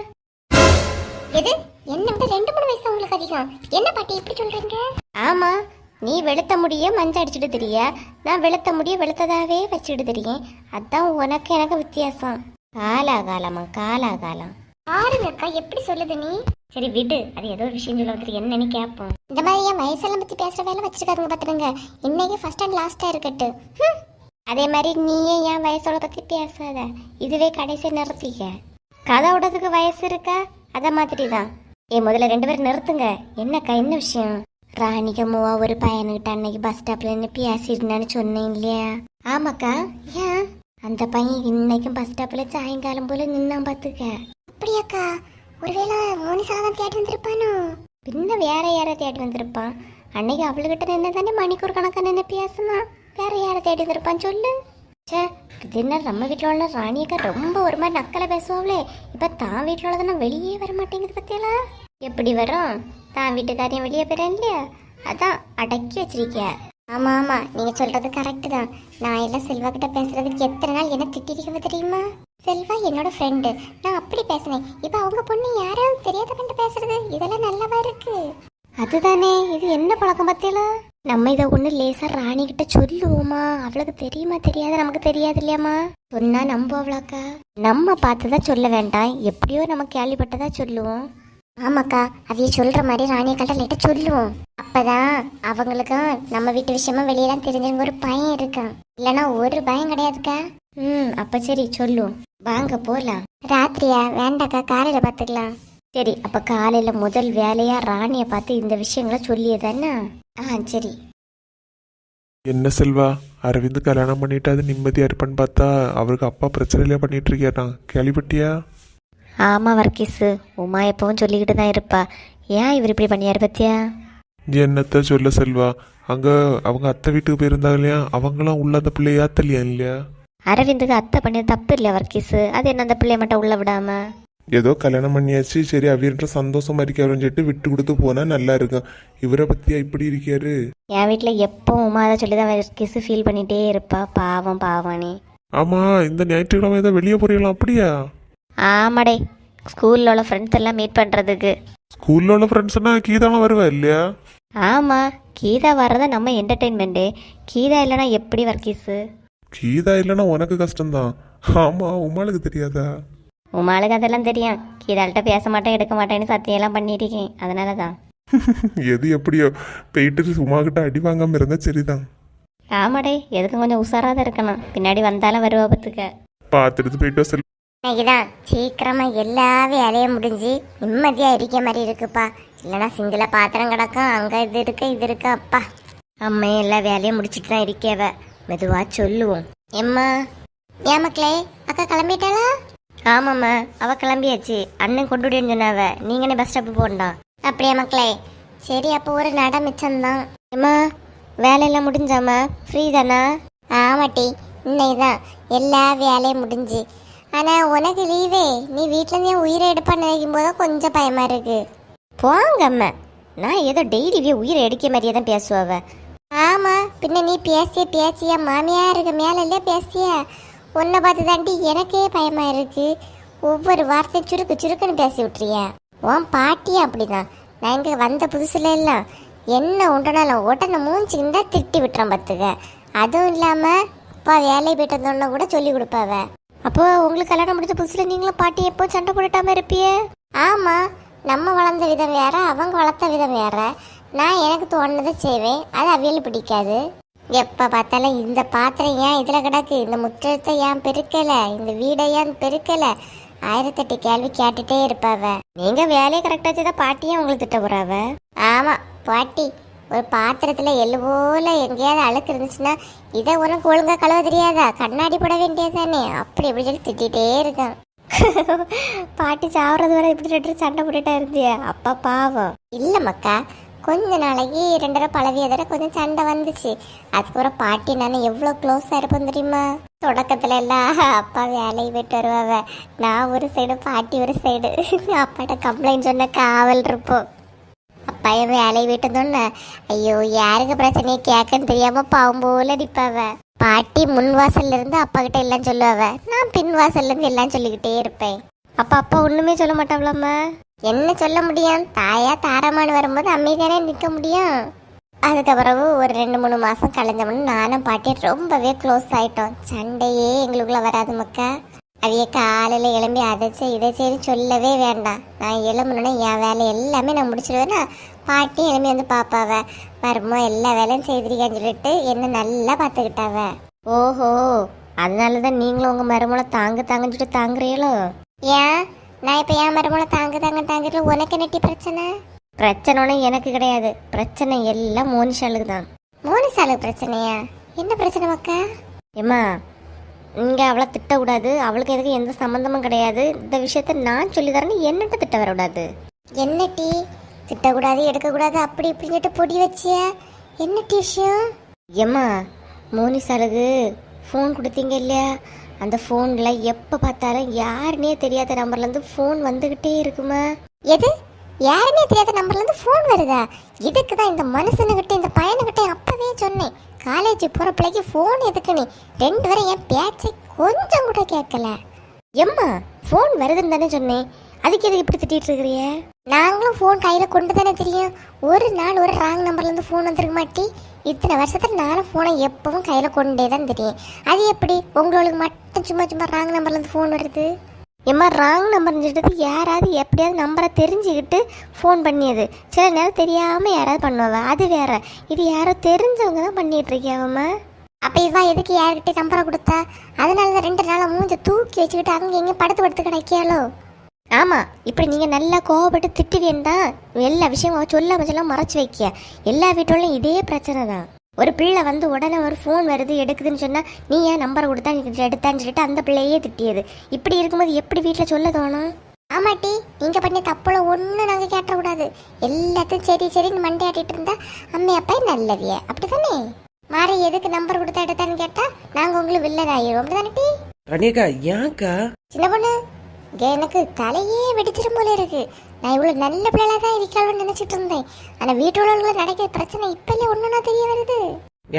எது? என்ன விட 2-3 வயசு உங்களுக்கு அதிகம்? என்ன பாட்டி இப்படி சொல்றீங்க? ஆமா, நீ வெளுத்த முடிய மஞ்சள் அடிச்சுட்டு தெரிய, நான் வெளுத்த முடிய வெளுத்ததாவே வச்சுட்டு தெரியும். அதான் உனக்கு எனக்கு வித்தியாசம். காலாகாலமா? காலாகாலம் பாருங்கக்கா, எப்படி சொல்லுது நீ? சரி விடு, அது ஏதோ ஒரு விஷயம் சொல்ல வந்துட்டு என்னன்னு கேட்போம். இந்த மாதிரி என் வயசெல்லாம் பத்தி பேசுற வேலை வச்சிருக்காருங்க பாத்துருங்க. இன்னைக்கு ஃபர்ஸ்ட் அண்ட் லாஸ்டா இருக்கட்டு. அதே மாதிரி நீயே என் வயசோட பத்தி பேசாத, இதுவே கடைசி நிறுத்திக்க. கதை விடறதுக்கு வயசு இருக்கா? அத மாதிரி தான். முதல்ல 2 பேரும் நிறுத்துங்க. என்னக்கா, என்ன விஷயம்? ராணிகம்மாவா ஒரு பையனுக்கிட்ட அன்னைக்கு பஸ் ஸ்டாப்ல நின்று பேசிருந்தான்னு சொன்னேன் இல்லையா? ஆமாக்கா. ஏன்? அந்த பையன் இன்னைக்கும் பஸ் ஸ்டாப்ல சாயங்காலம் போல நின்னான் பாத்துக்க. அப்படியாக்கா? ஒருவேளை மோனிசா தான் தேடி வந்திருப்பானோ? பின்ன வேற யார தேடி வந்திருப்பான்? அன்னைக்கு அவளுக்கிட்ட நின்று தானே மணிக்கூர் கணக்கா நின்று பேசுனா. வேற யார தேடி வந்திருப்பான்னு சொல்லு. சே, இது என்ன நம்ம வீட்டில் உள்ள ராணியக்கா ரொம்ப ஒரு மாதிரி நக்கலை பேசுவாங்களே. இப்போ தான் வீட்டில் உள்ளதுன்னா வெளியே வர மாட்டேங்குது பத்தியெல்லாம். எப்படி வரும்? தான் வீட்டுக்காரையும் வெளியே போறேன் இல்லையா, அதான் அடக்கி வச்சிருக்கிய. ஆமா ஆமா, நீங்க சொல்றது கரெக்ட் தான். நான் எல்லாம் செல்வா கிட்ட பேசுறதுக்கு எத்தனை நாள் என்ன திட்டிருக்கவ தெரியுமா? செல்வா என்னோட ஃப்ரெண்டு, நான் அப்படி பேசினேன். இப்ப அவங்க பொண்ணு யாராவது தெரியாத பண்ணிட்டு பேசுறது இதெல்லாம் நல்லவா இருக்கு? அதுதானே, இது என்ன பழக்கம் பத்தியலாம்? நம்ம இதை ஒண்ணு லேசா ராணி கிட்ட சொல்லுவோமா? அவளுக்கு தெரியுமா தெரியாத? நமக்கு தெரியாது இல்லையாம்மா. சொன்னா நம்புவாளாக்கா? நம்ம பார்த்ததா சொல்ல வேண்டாம், எப்படியோ நம்ம கேள்விப்பட்டதா சொல்லுவோம். ஆமாக்கா, அவைய சொல்ற மாதிரி ராணியக்காட்ட லேட்ட சொல்லுவோம். அப்பதான் அவங்களுக்கும் நம்ம வீட்டு விஷயமா வெளியெல்லாம் தெரிஞ்சுங்க ஒரு பயம் இருக்கும். இல்லைன்னா ஒரு பயம் கிடையாதுக்கா. அப்ப சரி சொல்லுவோம், வாங்க போலாம். ராத்திரியா? வேண்டாக்கா, காலையில பாத்துக்கலாம். சரி, அப்ப காலையில முதல் வேலையா ராணிய பார்த்து இந்த விஷயங்களை சொல்லியதானே? சரி. என்ன செல்வா, அரவிந்த் கல்யாணம் பண்ணிட்டு அது நிம்மதியாக இருப்பான்னு பார்த்தா அவருக்கு அப்பா பிரச்சனையிலே பண்ணிட்டு இருக்காரான், கேள்விப்பட்டியா? ஆமா வர்க்கீஸு, உமா எப்பவும் சொல்லிக்கிட்டு தான் இருப்பா. ஏன் இவர் இப்படி பண்ணியாரு பத்தியா? என்னத்த சொல்ல செல்வா, அங்கே அவங்க அத்தை வீட்டுக்கு போயிருந்தாங்க இல்லையா, அவங்களாம் உள்ள அந்த பிள்ளைய ஏத்தலையா இல்லையா? அரவிந்துக்கு அத்தை பண்ணது தப்பு இல்லையா வர்க்கீஸு? அது என்ன அந்த பிள்ளைய மட்டும் உள்ள விடாம? ஏதோ கல்யாணம் பண்ணியாச்சு, சரி அவியன்ற சந்தோஷமா இருக்காருன்னு சொல்லிட்டு விட்டு கொடுத்து போனா நல்லா இருக்கும். இவரை பத்தியா இப்படி இருக்காரு? என் வீட்டில் எப்போ உமா அதை சொல்லி தான் வர்க்கீஸு ஃபீல் பண்ணிட்டே இருப்பா. பாவம் பாவானே. ஆமா, இந்த ஞாயிற்றுக்கிழமை ஏதோ வெளியே போறீங்களா? அப்படியா? ஆமாடே, ஸ்கூல்ல உள்ள ஃப்ரெண்ட்ஸ் எல்லாம் மீட் பண்றதுக்கு. ஸ்கூல்ல உள்ள ஃப்ரெண்ட்ஸ்னா கீதாலாம் வருவா இல்லையா? ஆமா, கீதா வர்றத நம்ம என்டர்டெயின்மெண்ட்டு. கீதா இல்லைன்னா எப்படி வர்க்கீஸு? கீதா இல்லைன்னா உனக்கு கஷ்டம்தான். ஆமா, உமாளுக்கு தெரியாதா? உமாளுக்கு அதெல்லாம் தெரியும். கீதாள்கிட்ட பேச மாட்டேன் எடுக்க மாட்டேன்னு சத்தியெல்லாம் பண்ணியிருக்கேன், அதனால தான். எது எப்படியோ போயிட்டு உமா கிட்ட அடி வாங்காம இருந்தா சரிதான். ஆமாடே, எதுக்கும் கொஞ்சம் உஷாராக தான் இருக்கணும், பின்னாடி வந்தாலும் வருவா பத்துக்க. பார்த்துட்டு போயிட்டு செல். இன்னைக்குதான் சீக்கிரமா எல்லா வேலையும் முடிஞ்சு நிம்மதியா இருக்க மாதிரி இருக்குப்பா. இல்லைன்னா சிங்கில பாத்திரம் கிடக்கும், அங்க இது இருக்கு இது இருக்கு. அப்பா அம்மா எல்லா வேலையும் முடிச்சிட்டு தான் இருக்கேவ, மெதுவா சொல்லுவோம். எம்மா, ஏன் மக்களே, அக்கா கிளம்பிட்டாளா? ஆமாம்மா, அவ கிளம்பியாச்சு. அண்ணன் கொண்டு விடுன்னு சொன்னாவ, நீங்கனே பஸ் ஸ்டாப்பு போண்டா. அப்படியா மக்களே? சரி, அப்போ ஒரு நட மிச்சம்தான். அம்மா, வேலையெல்லாம் முடிஞ்சாம்மா? ஃப்ரீ தானா? ஆமாட்டி, இன்னைக்குதான் எல்லா வேலையும் முடிஞ்சு. ஆனா உனக்கு லீவே, நீ வீட்டுல இருந்தே உயிரை எடுப்பான்னு நினைக்கும் போது கொஞ்சம் பயமா இருக்கு. போங்க அம்மா, நான் ஏதோ டெய்லி உயிரை எடுக்க மாதிரியே தான் பேசுவாவ. ஆமா, பின்ன நீ பேசிய பேச்சியா மாமியா இருக்கு மேல இல்ல பேசிய? உன்னை பார்த்து தாண்டி எனக்கே பயமா இருக்கு. ஒவ்வொரு வார்த்தையும் சுருக்கு சுருக்குன்னு பேசி விட்டுறிய. உன் பாட்டியும் அப்படிதான். நான் இங்க வந்த புதுசுல எல்லாம் என்ன உண்டனாலும் உடனே மூஞ்சிக்கிண்டா திட்டி விட்டுறேன் பார்த்துக்க. அதுவும் இல்லாம அப்பா வேலையை போயிட்டு வந்தோன்னா கூட சொல்லி கொடுப்பாவ. அப்போ உங்களுக்கு கல்யாணம் முடிச்ச புதுசுல நீங்களும் பாட்டி எப்போ சண்டை போட்டுட்டாம இருப்பியே? ஆமா, நம்ம வளர்ந்த விதம் வேற, அவங்க வளர்த்த விதம் வேற. நான் எனக்கு தோணுனதை செய்வேன், அது அவியல் பிடிக்காது. எப்ப பார்த்தாலும் இந்த பாத்திரம் ஏன் இதுல கிடக்கு, இந்த முற்றத்தை ஏன் பெருக்கல, இந்த வீடை ஏன் பெருக்கல, 1008 கேள்வி கேட்டுட்டே இருப்பாவ. நீங்க வேலையை கரெக்டா செய்தா பாட்டியே உங்களுக்கு திட்ட போறாவ. ஆமா பாட்டி, ஒரு பாத்திரத்துல எள்ளு போல எங்கேயாவது அழுக்கு இருந்துச்சுன்னா இதை உனக்கு ஒழுங்கா கழுவ தெரியாதா, கண்ணாடி போட வேண்டியதானே, அப்படி இப்படி சொல்லி திட்டிகிட்டே இருக்கான். பாட்டி சாவறது வரை இப்படி 2 சண்டை போட்டுட்டா இருந்திய? அப்பா பாவம். இல்ல மக்கா, கொஞ்ச நாளைக்கு 2 பழவியதர கொஞ்சம் சண்டை வந்துச்சு. அதுக்கப்புறம் பாட்டி நான் எவ்வளவு க்ளோஸா இருப்போம் தெரியுமா? தொடக்கத்துல எல்லாம் அப்பா வேலையை போயிட்டு வருவாவ, நான் ஒரு சைடு பாட்டி ஒரு சைடு. அப்பாட்ட கம்ப்ளைண்ட் சொன்ன காவல் இருப்போம். அப்பையன் வேலையை போயிட்டு வந்தோன்னே ஐயோ யாருக்கு பிரச்சனையை கேட்கன்னு தெரியாம பாவம் போல நிற்பாவ. பாட்டி முன் வாசல்ல இருந்து அப்பா கிட்ட எல்லாம் சொல்லுவாவ, நான் பின் வாசல்ல இருந்து எல்லாம் சொல்லிக்கிட்டே இருப்பேன். அப்பா ஒண்ணுமே சொல்ல மாட்டாவளாம்மா? என்ன சொல்ல முடியும், தாயா தாரமானு வரும்போது அமைதியானே நிற்க முடியும். அதுக்கப்புறம் ஒரு 2-3 மாசம் கழிஞ்சோம்னு நானும் பாட்டி ரொம்பவே க்ளோஸ் ஆயிட்டோம். சண்டையே எங்களுக்குள்ள வராது மக்கா. அவைய காலையில எழும்பி அதை செய் இதை செய்து சொல்லவே வேண்டாம். நான் எழும்பணுன்னா என் வேலை எல்லாமே நான் முடிச்சிடுவேன்னா பாட்டி எழும்பி வந்து பாப்பாவ, மருமோ எல்லா வேலையும் செய்திருக்கான்னு சொல்லிட்டு என்ன நல்லா பார்த்துக்கிட்டாவ. ஓஹோ, அதனாலதான் நீங்களும் உங்க மருமலை தாங்கன்னு சொல்லிட்டு தாங்குறீங்களோ? ஏன் நான் இப்ப என் மருமலை தாங்கிறதுல உனக்கு நெட்டி பிரச்சனை? பிரச்சனைன்னு எனக்கு கிடையாது, பிரச்சனை எல்லாம் மோனிஷாலுக்கு தான். மோனிஷாலுக்கு பிரச்சனையா? என்ன பிரச்சனை மக்கா? ஏம்மா, இங்க அவளை திட்டக்கூடாது, அவளுக்கு எதுக்கு எந்த சம்மந்தமும் கிடையாது. இந்த விஷயத்த நான் சொல்லி தரேன்னு என்னட்ட திட்ட வரக்கூடாது. என்ன டீ, திட்டக்கூடாது எடுக்கக்கூடாது அப்படி இப்படின்ட்டு பொடி வச்சிய? என்ன டீ விஷயம்? ஏம்மா, மோனிஷாலுக்கு ஃபோன் கொடுத்தீங்க இல்லையா, அந்த ஃபோனில் எப்போ பார்த்தாலும் யாருன்னே தெரியாத நம்பர்லேருந்து ஃபோன் வந்துக்கிட்டே இருக்குமா. எது யாருமே தெரியாத நம்பர்ல இருந்து ஃபோன் வருதா? இதுக்கு தான் இந்த மனுஷனுக்கிட்ட இந்த பையனுக்கிட்ட அப்பவே சொன்னேன், காலேஜ் போற பிள்ளைக்கு ஃபோன் எதுக்குன்னு. 2 பேரும் என் பேச்சை கொஞ்சம் கூட கேட்கல. எம்மா ஃபோன் வருதுன்னு தானே சொன்னேன், அதுக்கு எதுக்கு இப்படி திட்டிட்டு இருக்கிறிய? நாங்களும் ஃபோன் கையில கொண்டு தானே தெரியும். ஒரு நாள் ஒரு ராங் நம்பர்ல இருந்து ஃபோன் வந்துருக்க மாட்டி. இத்தனை வருஷத்துல நானும் ஃபோனை எப்பவும் கையில கொண்டே தான் தெரியும். அது எப்படி உங்களுக்கு மட்டும் சும்மா சும்மா ராங் நம்பர்ல இருந்து ஃபோன் வருது? எம்மா ராங் நம்பர் சொல்லிட்டு யாராவது எப்படியாவது நம்பரை தெரிஞ்சுக்கிட்டு ஃபோன் பண்ணியது. சில நேரம் தெரியாமல் யாராவது பண்ணுவாங்க, அது வேற. இது யாரோ தெரிஞ்சவங்க தான் பண்ணிட்டு இருக்கியாவம்மா. அப்ப இவா எதுக்கு யார்கிட்ட நம்பரை கொடுத்தா? அதனாலதான் 2 நாளா மூஞ்ச தூக்கி வச்சுக்கிட்டு அங்க எங்க படுத்து கிடைக்காலோ. ஆமாம், இப்படி நீங்கள் நல்லா கோவப்பட்டு திட்டுவேன் தான் எல்லா விஷயமும் சொல்லாம மறைச்சி வைக்க. எல்லா வீட்டோடையும் இதே பிரச்சனை தான். ஒரு பிள்ளை வந்து உடனே ஒரு ஃபோன் வருது எடுக்குதுன்னு சொன்னால் நீ ஏன் நம்பரை கொடுத்தா நீ எடுத்தான்னு சொல்லிட்டு அந்த பிள்ளையே திட்டியது. இப்படி இருக்கும்போது எப்படி வீட்டில் சொல்ல தோணும்? ஆமாட்டி, நீங்க பண்ணி தப்புல ஒன்றும் நாங்க கேட்டக்கூடாது. எல்லாத்தையும் சரி சரின்னு மண்டையாட்டிட்டு இருந்தா அம்மே அப்பா நல்லவிய அப்படித்தானே? மாறி எதுக்கு நம்பர் கொடுத்தா எடுத்தான்னு கேட்டா நாங்க உங்களுக்கு வில்லன் ஆயிரும் அப்படிதானே டி? ரணிகா ஏன்க்கா? சின்ன பொண்ணு, எனக்கு தலையே வெடிச்சிடும் போல இருக்கு. நான் இவ்வளவு நல்ல பிள்ளைல தான் இருக்காளோன்னு நினைச்சிட்டு இருந்தேன். ஆனா வீட்டுல நடக்கிற பிரச்சனை இப்பல ஒண்ணுனா தெரிய வருது.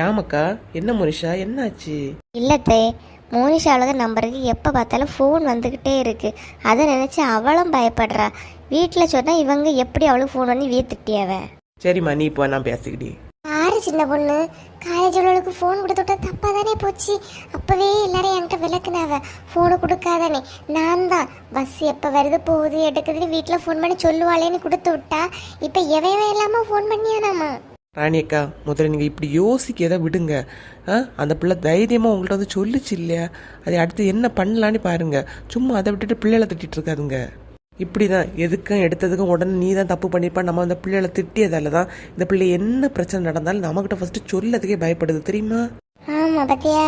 ஏமாக்கா என்ன மனுஷா என்னாச்சு? இல்லத்தே, மோனிஷாவோட நம்பருக்கு எப்போ பார்த்தாலும் ஃபோன் வந்துக்கிட்டே இருக்கு. அதை நினச்சி அவளும் பயப்படுறா. வீட்டில் சொன்னால் இவங்க எப்படி அவளுக்கு ஃபோன் பண்ணி திட்டியாவ. சரிம்மா நீ இப்போ நான் பேசிக்கிட்டே. யாரு சின்ன பொண்ணு, காலேஜ் உள்ளவளுக்கு ஃபோன் கொடுத்துட்டா தப்பா தானே போச்சு. அப்பவே எல்லாரும் என்கிட்ட விளக்குனாவ, ஃபோனு கொடுக்காதானே. நான் தான் பஸ் எப்போ வருது போகுது எடுக்குதுன்னு வீட்டில் ஃபோன் பண்ணி சொல்லுவாளேன்னு கொடுத்து விட்டா இப்போ எவையவே இல்லாமல் ஃபோன் பண்ணியானாமா. ராணியக்கா முதல்ல நீங்கள் இப்படி யோசிக்கதை விடுங்க. அந்த பிள்ளை தைரியமாக உங்கள்கிட்ட வந்து சொல்லிச்சு இல்லையா, அதை அடுத்து என்ன பண்ணலான்னு பாருங்க. சும்மா அதை விட்டுட்டு பிள்ளைகளை திட்டிட்டு இருக்காதுங்க. இப்படி தான் எதுக்கும் எடுத்ததுக்கும் உடனே நீ தான் தப்பு பண்ணியிருப்பா. நம்ம அந்த பிள்ளைகளை திட்டியதால தான் இந்த பிள்ளை என்ன பிரச்சனை நடந்தாலும் நம்மகிட்ட ஃபர்ஸ்ட் சொல்லதுக்கே பயப்படுது தெரியுமா? ஆமாம் பத்தியா,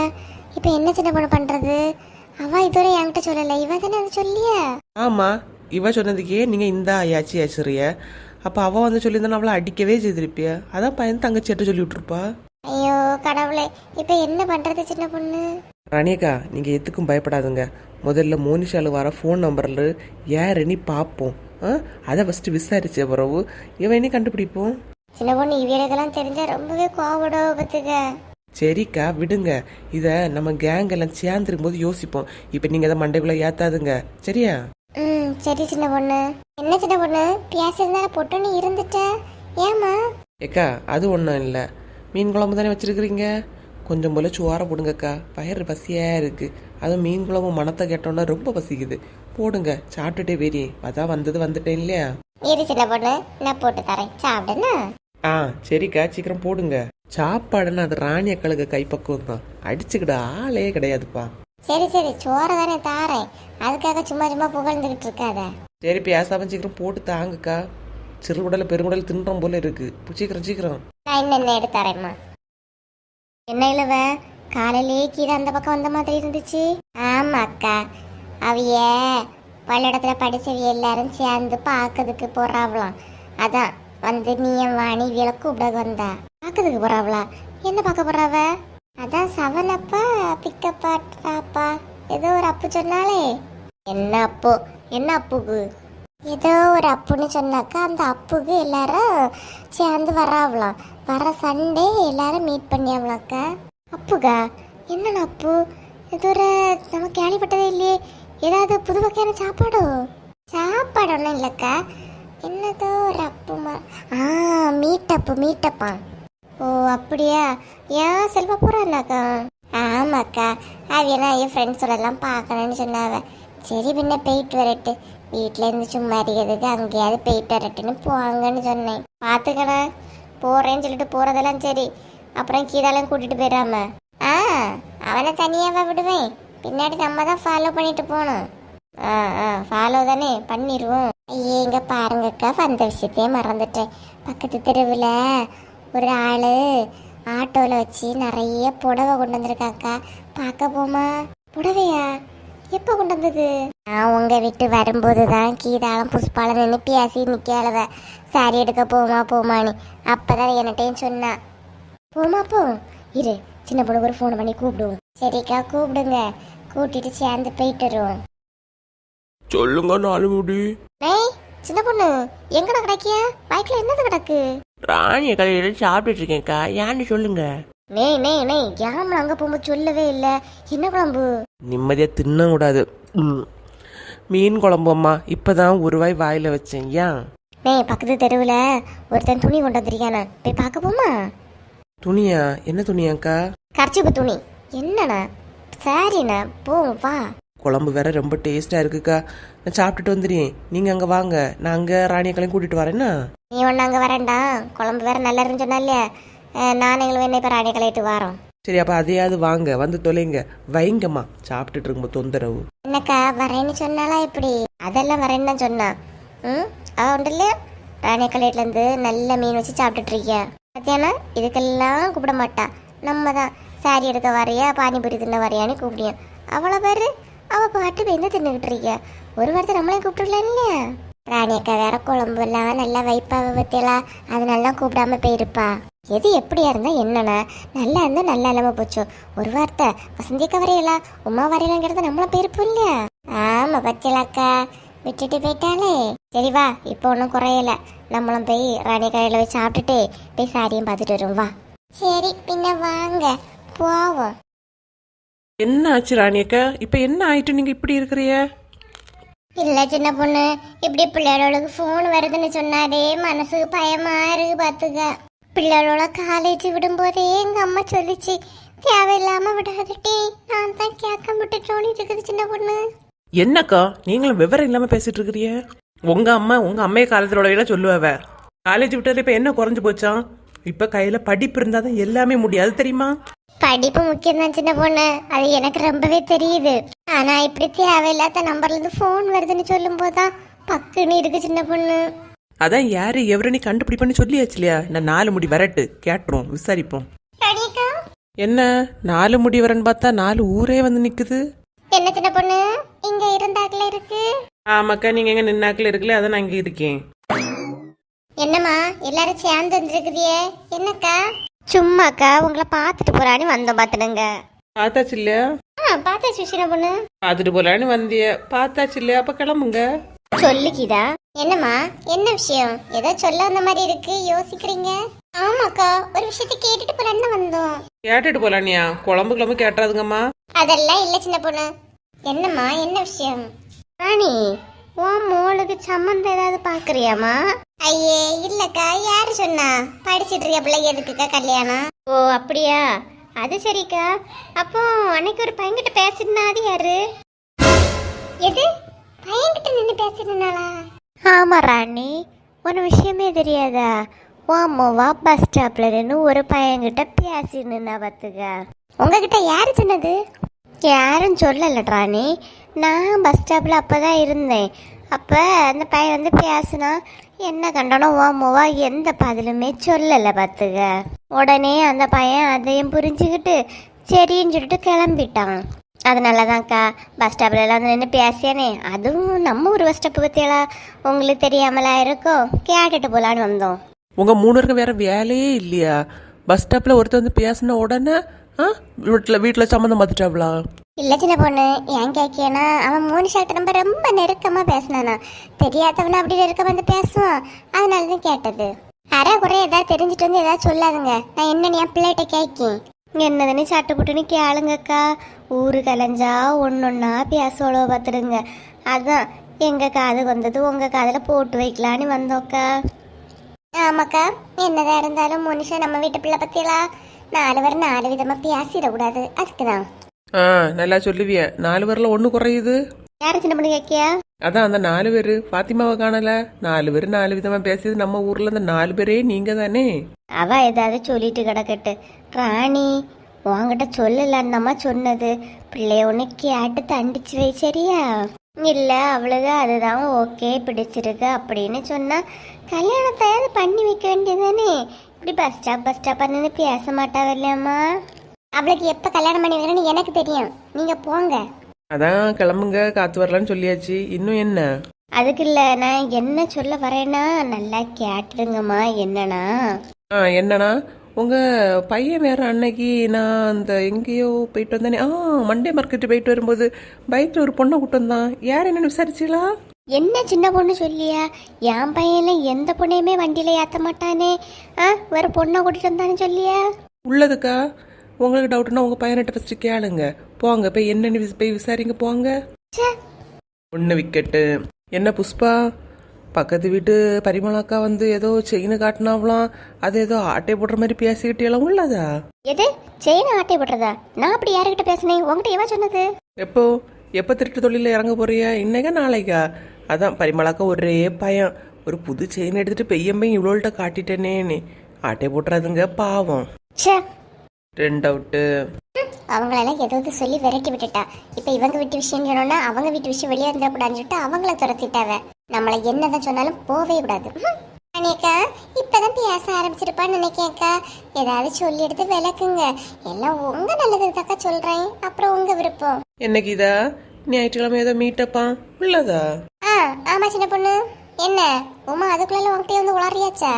இப்போ என்ன சின்ன பொண்ணு பண்ணுறது? அவ இதுவரை என்கிட்ட சொல்லலை, இவ தானே அது சொல்லியா? ஆமாம், இவ சொன்னதுக்கே நீங்கள் இந்த ஆயாச்சி ஆச்சுறிய. அப்போ அவள் வந்து சொல்லியிருந்தாலும் அவளை அடிக்கவே செய்திருப்பிய. அதான் பையன் தங்கச்சிட்ட சொல்லி விட்டுருப்பா. ஐயோ கடவுளே, இப்போ என்ன பண்ணுறது சின்ன பொண்ணு? ராணியக்கா நீங்கள் எதுக்கும் பயப்படாதுங்க. முதல்ல மோனிஷாவில் வர ஃபோன் நம்பரில் யாருன்னு பார்ப்போம். அதை ஃபஸ்ட்டு விசாரிச்ச பிறகு இவனே கண்டுபிடிப்போம். சின்ன பொண்ணு இவங்களுக்கெல்லாம் தெரிஞ்சா ரொம்பவே கோவப்படும் பத்துக்க. சரிக்கா விடுங்க, இதை நம்ம கேங் எல்லாம் சேர்ந்துருக்கும் போது யோசிப்போம். இப்போ நீங்கள் அதை மண்டைக்குள்ளே ஏற்றாதுங்க சரியா? சரி சின்ன பொண்ணு. என்ன சின்ன பொண்ணு பேசியிருந்தாலும் போட்டு நீ இருந்துட்ட, ஏமா? ஏக்கா அது ஒன்றும் இல்லை, மீன் குழம்பு தானே வச்சுருக்கிறீங்க, கொஞ்சம் போல சோறை போடுங்கக்கா. வயிறு பசியாக இருக்குது. அதுவும் மீன் குழம்பு மணத்தை கேட்டோன்னா ரொம்ப பசிக்குது. போடுங்க, சாப்பிட்டுட்டே வெறி. அதான் வந்துட்டேன் இல்லையா? இரு சின்ன பொண்ணு, நான் போட்டு தரேன், சாப்பிடுனா? சரிக்கா சீக்கிரம் போடுங்க. சாப்பாடுன்னா அது ராணி அக்களுக்கு கைப்பக்குவம் தான், அடிச்சுக்கிட ஆளே கிடையாதுப்பா. சரி சரி, சோறை தானே தாரேன், அதுக்காக சும்மா சும்மா புகழ்ந்துகிட்டு இருக்காத. சரி பேசாம சீக்கிரம் போட்டு தாங்கக்கா. சிறுகுடல பெருங்குடல் தின்றோம் போல இருக்கு. சீக்கிரம். நான் இன்னும் எடுத்து தரேம்மா. என்ன இலவ, காலையிலே கீரை அந்த பக்கம் வந்த மாதிரி இருந்துச்சு. ஆமா அக்கா, அவைய பள்ளிடத்துல படிச்சவிய எல்லாரும் சேர்ந்து பார்க்கறதுக்கு போறாவலாம். அதான் வந்து நீயும் வாணி விளக்கு கூப்பிட வந்தா. பார்க்கறதுக்கு போறாவளா? என்ன பார்க்க போறாவ? அதான் சவனப்பா பிக்கப்பாப்பா ஏதோ ஒரு அப்பு சொன்னாலே. என்ன அப்புக்கு? ஏதோ ஒரு அப்புன்னு சொன்னாக்கா அந்த அப்புக்கு எல்லாரும் சேர்ந்து வராவலாம். வர சண்டே எல்லாரும் மீட் பண்ணியாவலாக்கா. அப்புக்கா? என்னென்ன அப்பு? இது ஒரு நம்ம கேள்விப்பட்டதே இல்லையே. ஏதாவது புது வகையான சாப்பாடு ஒன்றும் இல்லைக்கா, என்னதோ ஒரு அப்புமா. மீட்டப்பா. ஓ அப்படியா? ஏன் செல்வா போறான்னாக்கா? ஆமாக்கா, அவையனா என் ஃப்ரெண்ட்ஸோட எல்லாம் பார்க்கணும்னு சொன்னாவ. சரி பின்ன போயிட்டு வரட்டு, வீட்டில இருந்து சும்மா இருக்கிறதுக்கு அங்கேயாவது போயிட்டு வரட்டுன்னு போவாங்கன்னு சொன்னேன். பார்த்துக்கடா, போறேன்னு சொல்லிட்டு போறதெல்லாம் சரி, அப்புறம் கீதாலையும் கூட்டிட்டு போயிடாம. அவனை தனியாவா விடுவேன், பின்னாடி நம்ம தான் ஃபாலோ பண்ணிட்டு போகணும். ஃபாலோ தானே பண்ணிடுவோம். ஐயே இங்க பாருங்கக்கா, வந்த விஷயத்தையே மறந்துட்டேன். பக்கத்து தெருவில் ஒரு ஆளு ஆட்டோவில் வச்சு நிறைய புடவை கொண்டு வந்திருக்காக்கா, பார்க்க போமா? புடவையா? எப்போ கொண்டு வந்தது? நான் உங்க வீட்டு வரும்போது தான் கீதாலும் புஷ்பாலம் நின்று பேசி நிற்காளவ, சாரி எடுக்க போமான்னு. அப்பதான் என்னட்டையும் சொன்னா. போமா போ. இரு, சின்ன பொண்ணு ஒரு ஃபோன் பண்ணி கூப்பிடுவோம். சரிக்கா கூப்பிடுங்க, கூட்டிட்டு சேர்ந்து போயிட்டு வருவோம். சொல்லுங்க நாலு முடி. சின்ன பொண்ணு எங்கடா கிடக்கிய பைக்ல என்னது கிடக்கு? ராணிய கடையில் சாப்பிட்டுட்டு இருக்கேன்க்கா, ஏன்னு சொல்லுங்க. நெய் ஏமா அங்க போகும்போது சொல்லவே இல்லை. என்ன குழம்பு? நிம்மதியா தின்னக்கூடாது. மீன் குழம்பு அம்மா, இப்பதான் ஒரு வாய் வாயில வச்சேன். ஏன் பக்கத்து தெருவில் ஒருத்தன் துணி கொண்டு வந்திருக்கானா, போய் பார்க்க போமா? துணியா? என்ன துணியாக்கா? கர்ச்சிப்பு துணி. என்னண்ணா? சரிண்ணா, போவோம் வா. குழம்பு வேற ரொம்ப டேஸ்டா இருக்குக்கா. நான் சாப்பிட்டுட்டு வந்துடுறேன், நீங்க அங்க வாங்க, நான் அங்க ராணியக்களையும் கூட்டிட்டு வரேன்னா. நீ ஒன்று அங்கே வரேன்டா, குழம்பு வேற நல்லா இருந்துன்னு சொன்னா இல்லையா? நானுங்களும் வேணா இப்போ ராணியை கலையிட்டு வரோம். சரி, அப்ப அதையாவது வாங்க, வந்து தொலைங்க. வைங்கம்மா, சாப்பிட்டுட்டு இருக்கும்போது தொந்தரவு. என்னக்கா வரேன்னு சொன்னாலா எப்படி? அதெல்லாம் வரேன்னு தான் சொன்னா. அவ உண்டு இல்லையா, ராணிய கலையிலேருந்து நல்ல மீன் வச்சு சாப்பிட்டுட்டு இருக்கியா பத்தியானா? இதுக்கெல்லாம் கூப்பிட மாட்டா. நம்ம தான் சாரி எடுக்க வரையா, பானிபூரி தின்ன வரையான்னு கூப்பிடியான். அவ்வளோ பேர் அவள் பாட்டு வெந்து தின்னுக்கிட்டு இருக்கியா. ஒரு வாரத்தை நம்மளையும் கூப்பிட்டுருக்கலாம் இல்லையா? ராணியக்கா வேற குழம்பு எல்லாம் நல்லா வைப்பாவை பத்தியலாம், அதனால கூப்பிடாம போயிருப்பா. எது எப்படியா இருந்தா என்னண்ணா, நல்லா இருந்தா நல்லா இல்லாம போச்சு. ஒரு வார்த்தை வசந்தியக்கா வரையலா, உமா வரையலாங்கிறத நம்மளும் போயிருப்போம் இல்லையா? ஆமா பத்தியலாக்கா, விட்டுட்டு போயிட்டாலே. சரி வா, இப்போ ஒன்றும் குறையல. நம்மளும் போய் ராணி கடையில் போய் சாப்பிட்டுட்டு போய் சாரியும் பார்த்துட்டு வரும் வா. சரி பின்ன வாங்க போவோம். என்ன ஆச்சு ராணியக்கா? இப்ப என்ன ஆயிட்டு நீங்க இப்படி இருக்கிறிய? இல்ல சின்ன பொண்ணு, இப்படி பிள்ளைகளோட ஃபோன் வருதுன்னு சொன்னாலே மனசுக்கு பயமா இருக்கு பாத்துக்க. பிள்ளைகளோட காலேஜ் விடும்போதே எங்க அம்மா சொல்லிச்சு, தேவையில்லாம விடாதுட்டி, நான் தான் கேட்க விட்டுட்டோன்னு இருக்குது சின்ன பொண்ணு. என்னக்கா நீங்களும் விவரம் இல்லாம பேசிட்டு இருக்கிறிய? உங்க அம்மைய காலத்துல எல்லாம் சொல்லுவாவ, காலேஜ் விட்டதுல இப்ப என்ன குறைஞ்சு போச்சான்? இப்ப கையில படிப்பு இருந்தாதான் எல்லாமே முடியாது தெரியுமா? படிப்பு முக்கியம் தான் சின்ன பொண்ணு, அது எனக்கு ரொம்பவே தெரியுது. ஆனா இப்படி தேவையில்லாத நம்பர்ல இருந்து போன் வருதுன்னு சொல்லும் போதுதான் பக்குன்னு இருக்கு சின்ன பொண்ணு. அதான் யாரு எவரனி கண்டுபிடிப்பன்னு சொல்லியாச்சு இல்லையா? நான் 4 முடி வரட்டு கேட்டுரும், விசாரிப்போம். என்ன 4 முடி வரன்னு பார்த்தா 4 ஊரே வந்து நிக்குது. என்ன சின்ன பொண்ணு, இங்க இருந்தாக்கல இருக்கு? ஆமாக்கா, நீங்க எங்க நின்னாக்கல இருக்குல்ல, அதான் நான் இங்க இருக்கேன். என்னம்மா எல்லாரும் சேர்ந்து வந்துருக்குதியே, என்னக்கா? சும்மாக்கா உங்களை பார்த்துட்டு போறான்னு வந்தோம் பார்த்துடுங்க. பார்த்தாச்சு இல்லையா? பார்த்தாச்சு சின்ன பொண்ணு. பார்த்துட்டு போலான்னு வந்திய, பார்த்தாச்சு இல்லையா? அப்ப கிளம்புங்க. சொல்லிக்கிதா? என்னம்மா என்ன விஷயம்? ஏதோ சொல்ல வந்த மாதிரி இருக்கு, யோசிக்கிறீங்க? ஆமாக்கா, ஒரு விஷயத்தை கேட்டுட்டு போலான்னு வந்தோம். கேட்டுட்டு போலானியா? குழம்பு கேட்டுறாதுங்கம்மா. அதெல்லாம் இல்ல சின்ன பொண்ணு. என்னம்மா என்ன விஷயம்? ராணி, உன் மோளுக்கு சம்மந்தம் ஏதாவது பாக்குறியாமா? ஐயே இல்லக்கா, யாரு சொன்னா? படிச்சிட்டு இருக்க பிள்ளை எதுக்குக்கா கல்யாணம்? ஓ அப்படியா, அது சரிக்கா. அப்போ அன்னைக்கு ஒரு பையன்கிட்ட பேசினா, அது யாரு? எது பையன்கிட்ட நின்று பேசினாளா? ஆமா ராணி, ஒரு விஷயமே தெரியாதா? வாமோவா பஸ் ஸ்டாப்ல நின்று ஒரு பையன்கிட்ட பேசினா பார்த்துக்க. உங்ககிட்ட யாரு சொன்னது? யாரும் சொல்லல ராணி, நான் பஸ் ஸ்டாப்ல அப்பதான் இருந்தேன். அப்போ அந்த பையன் வந்து பேசுனா, என்ன கண்டனோ ஓமோவா எந்த பதிலுமே சொல்லலை பார்த்துக்க. உடனே அந்த பையன் அதையும் புரிஞ்சுக்கிட்டு சரின்னு சொல்லிட்டு கிளம்பிட்டான். அதனால தான்க்கா பஸ் ஸ்டாப்ல எல்லாம் வந்து நின்று பேசியானே. அதுவும் நம்ம ஒரு பஸ் ஸ்டாப் பற்றியலா உங்களுக்கு தெரியாமலா இருக்கோ, கேட்டுட்டு போலான்னு வந்தோம். உங்க 3 பேருக்கு வேற வேலையே இல்லையா? பஸ் ஸ்டாப்ல ஒருத்தர் வந்து பேசின உடனே வீட்டில் சம்மந்தம் பார்த்துட்டாங்களா? இல்ல சின்ன பொண்ணு, ஏன் கேக்கியனா, அவன் மோனிஷாட்ட நம்ம ரொம்ப நெருக்கமா பேசினானா. தெரியாதவன அப்படி நெருக்கமா வந்து பேசுவான், அதனாலதான் கேட்டது. அரை குறை ஏதாவது தெரிஞ்சுட்டு வந்து ஏதாவது சொல்லாதுங்க, நான் என்ன என் பிள்ளைகிட்ட கேட்கேன். என்னதுன்னு சட்டு புட்டுன்னு கேளுங்கக்கா. ஊரு கலைஞ்சா ஒன்னொன்னா பேசோளோ பார்த்துடுங்க. அதான் எங்க காது வந்தது உங்க காதுல போட்டு வைக்கலான்னு வந்தோக்கா. ஆமாக்கா, என்னதான் இருந்தாலும் மோனிஷா நம்ம வீட்டு பிள்ளை பத்தியெல்லாம் 4 பேர் 4 விதமா பேசிடக்கூடாது, அதுக்குதான். நல்லா சொல்லுவிய. 4 பேர்ல 1 குறையுது. யாரு சின்ன பண்ணி கேக்கியா? அதான் அந்த 4 பேரு பாத்திமாவை காணல. 4 பேரு 4 விதமா பேசியது நம்ம ஊர்ல அந்த 4 பேரே நீங்க தானே. அவ ஏதாவது சொல்லிட்டு கிடக்கட்டு. ராணி உங்ககிட்ட சொல்லலான்னு சொன்னது, பிள்ளைய ஒண்ணு கேட்டு தண்டிச்சு வை சரியா? இல்ல அவளுக்கு அதுதான் ஓகே பிடிச்சிருக்கு அப்படின்னு சொன்னா கல்யாணத்தையாவது பண்ணி வைக்க வேண்டியதானே. இப்படி பஸ் ஸ்டாப் நின்று பேச மாட்டாவ இல்லையாம்மா? அவளுக்கு எப்ப கல்யாணம் பண்ணி வைக்கணும்னு எனக்கு தெரியும், நீங்க போங்க. அதான் கிளம்புங்க, காத்து வரலான்னு சொல்லியாச்சு. இன்னும் என்ன? அதுக்கு இல்ல, நான் என்ன சொல்ல வரேன்னா நல்லா கேட்டுருங்கம்மா. என்னன்னா என்னன்னா, உங்க பையன் வேற அன்னைக்கு நான் அந்த எங்கேயோ போயிட்டு வந்தானே, மண்டே மார்க்கெட்டு போயிட்டு வரும்போது பைக்ல ஒரு பொண்ணை கூட்டம் தான். யார் என்னன்னு விசாரிச்சீங்களா? என்ன சின்ன பொண்ணு சொல்லியா? என் பையன்ல எந்த பொண்ணையுமே வண்டியில ஏத்த மாட்டானே. வேற பொண்ணை கூட்டிட்டு வந்தானு சொல்லியா? உள்ளதுக்கா உங்களுக்கு டவுட்னா உங்கள் பையன்கிட்ட ஃபஸ்ட்டு கேளுங்க. போங்க போய் என்னன்னு போய் விசாரிங்க போங்க. ஒன்று விக்கெட்டு. என்ன புஷ்பா, பக்கத்து வீட்டு பரிமளாக்கா வந்து ஏதோ செயின் காட்டினாவலாம், அது ஏதோ ஆட்டை போடுற மாதிரி பேசிக்கிட்டே எல்லாம் உள்ளதா? எது செயின் ஆட்டை போடுறதா? நான் அப்படி யாருக்கிட்ட பேசினேன்? உங்ககிட்ட எவன் சொன்னது? எப்போ திருட்டு தொழிலில் இறங்க போறியா? இன்னைக்கா நாளைக்கா? அதான் பரிமளாக்கா ஒரே பயம், ஒரு புது செயின் எடுத்துட்டு பெய்யம்பையும் இவ்வளோட்ட காட்டிட்டேனே, ஆட்டை போட்டுறாதுங்க பாவம். ச்சே, 2 அவுட்டு. அவங்களெல்லாம் ஏதாவது சொல்லி விரட்டி விட்டுட்டா. இப்ப இவங்க வீட்டு விஷயம் சொன்னோன்னா அவங்க வீட்டு விஷயம் வெளியே வந்துடக்கூடாதுன்னு சொல்லிட்டு அவங்கள துரத்திட்டாவ. நம்மளை என்னதான் சொன்னாலும் போவே கூடாது. அண்ணேக்கா இப்பதான் பேச ஆரம்பிச்சிருப்பான்னு நினைக்கேக்கா. ஏதாவது சொல்லி எடுத்து விளக்குங்க. எல்லாம் உங்க நல்லதுக்காக சொல்றேன், அப்புறம் உங்க விருப்பம். என்னைக்கு இதா ஞாயிற்றுக்கிழமை ஏதோ மீட்டப்பா உள்ளதா? ஆமா சின்ன பொண்ணு. என்ன உமா அதுக்குள்ள உங்ககிட்ட வந்து உளறியாச்சா?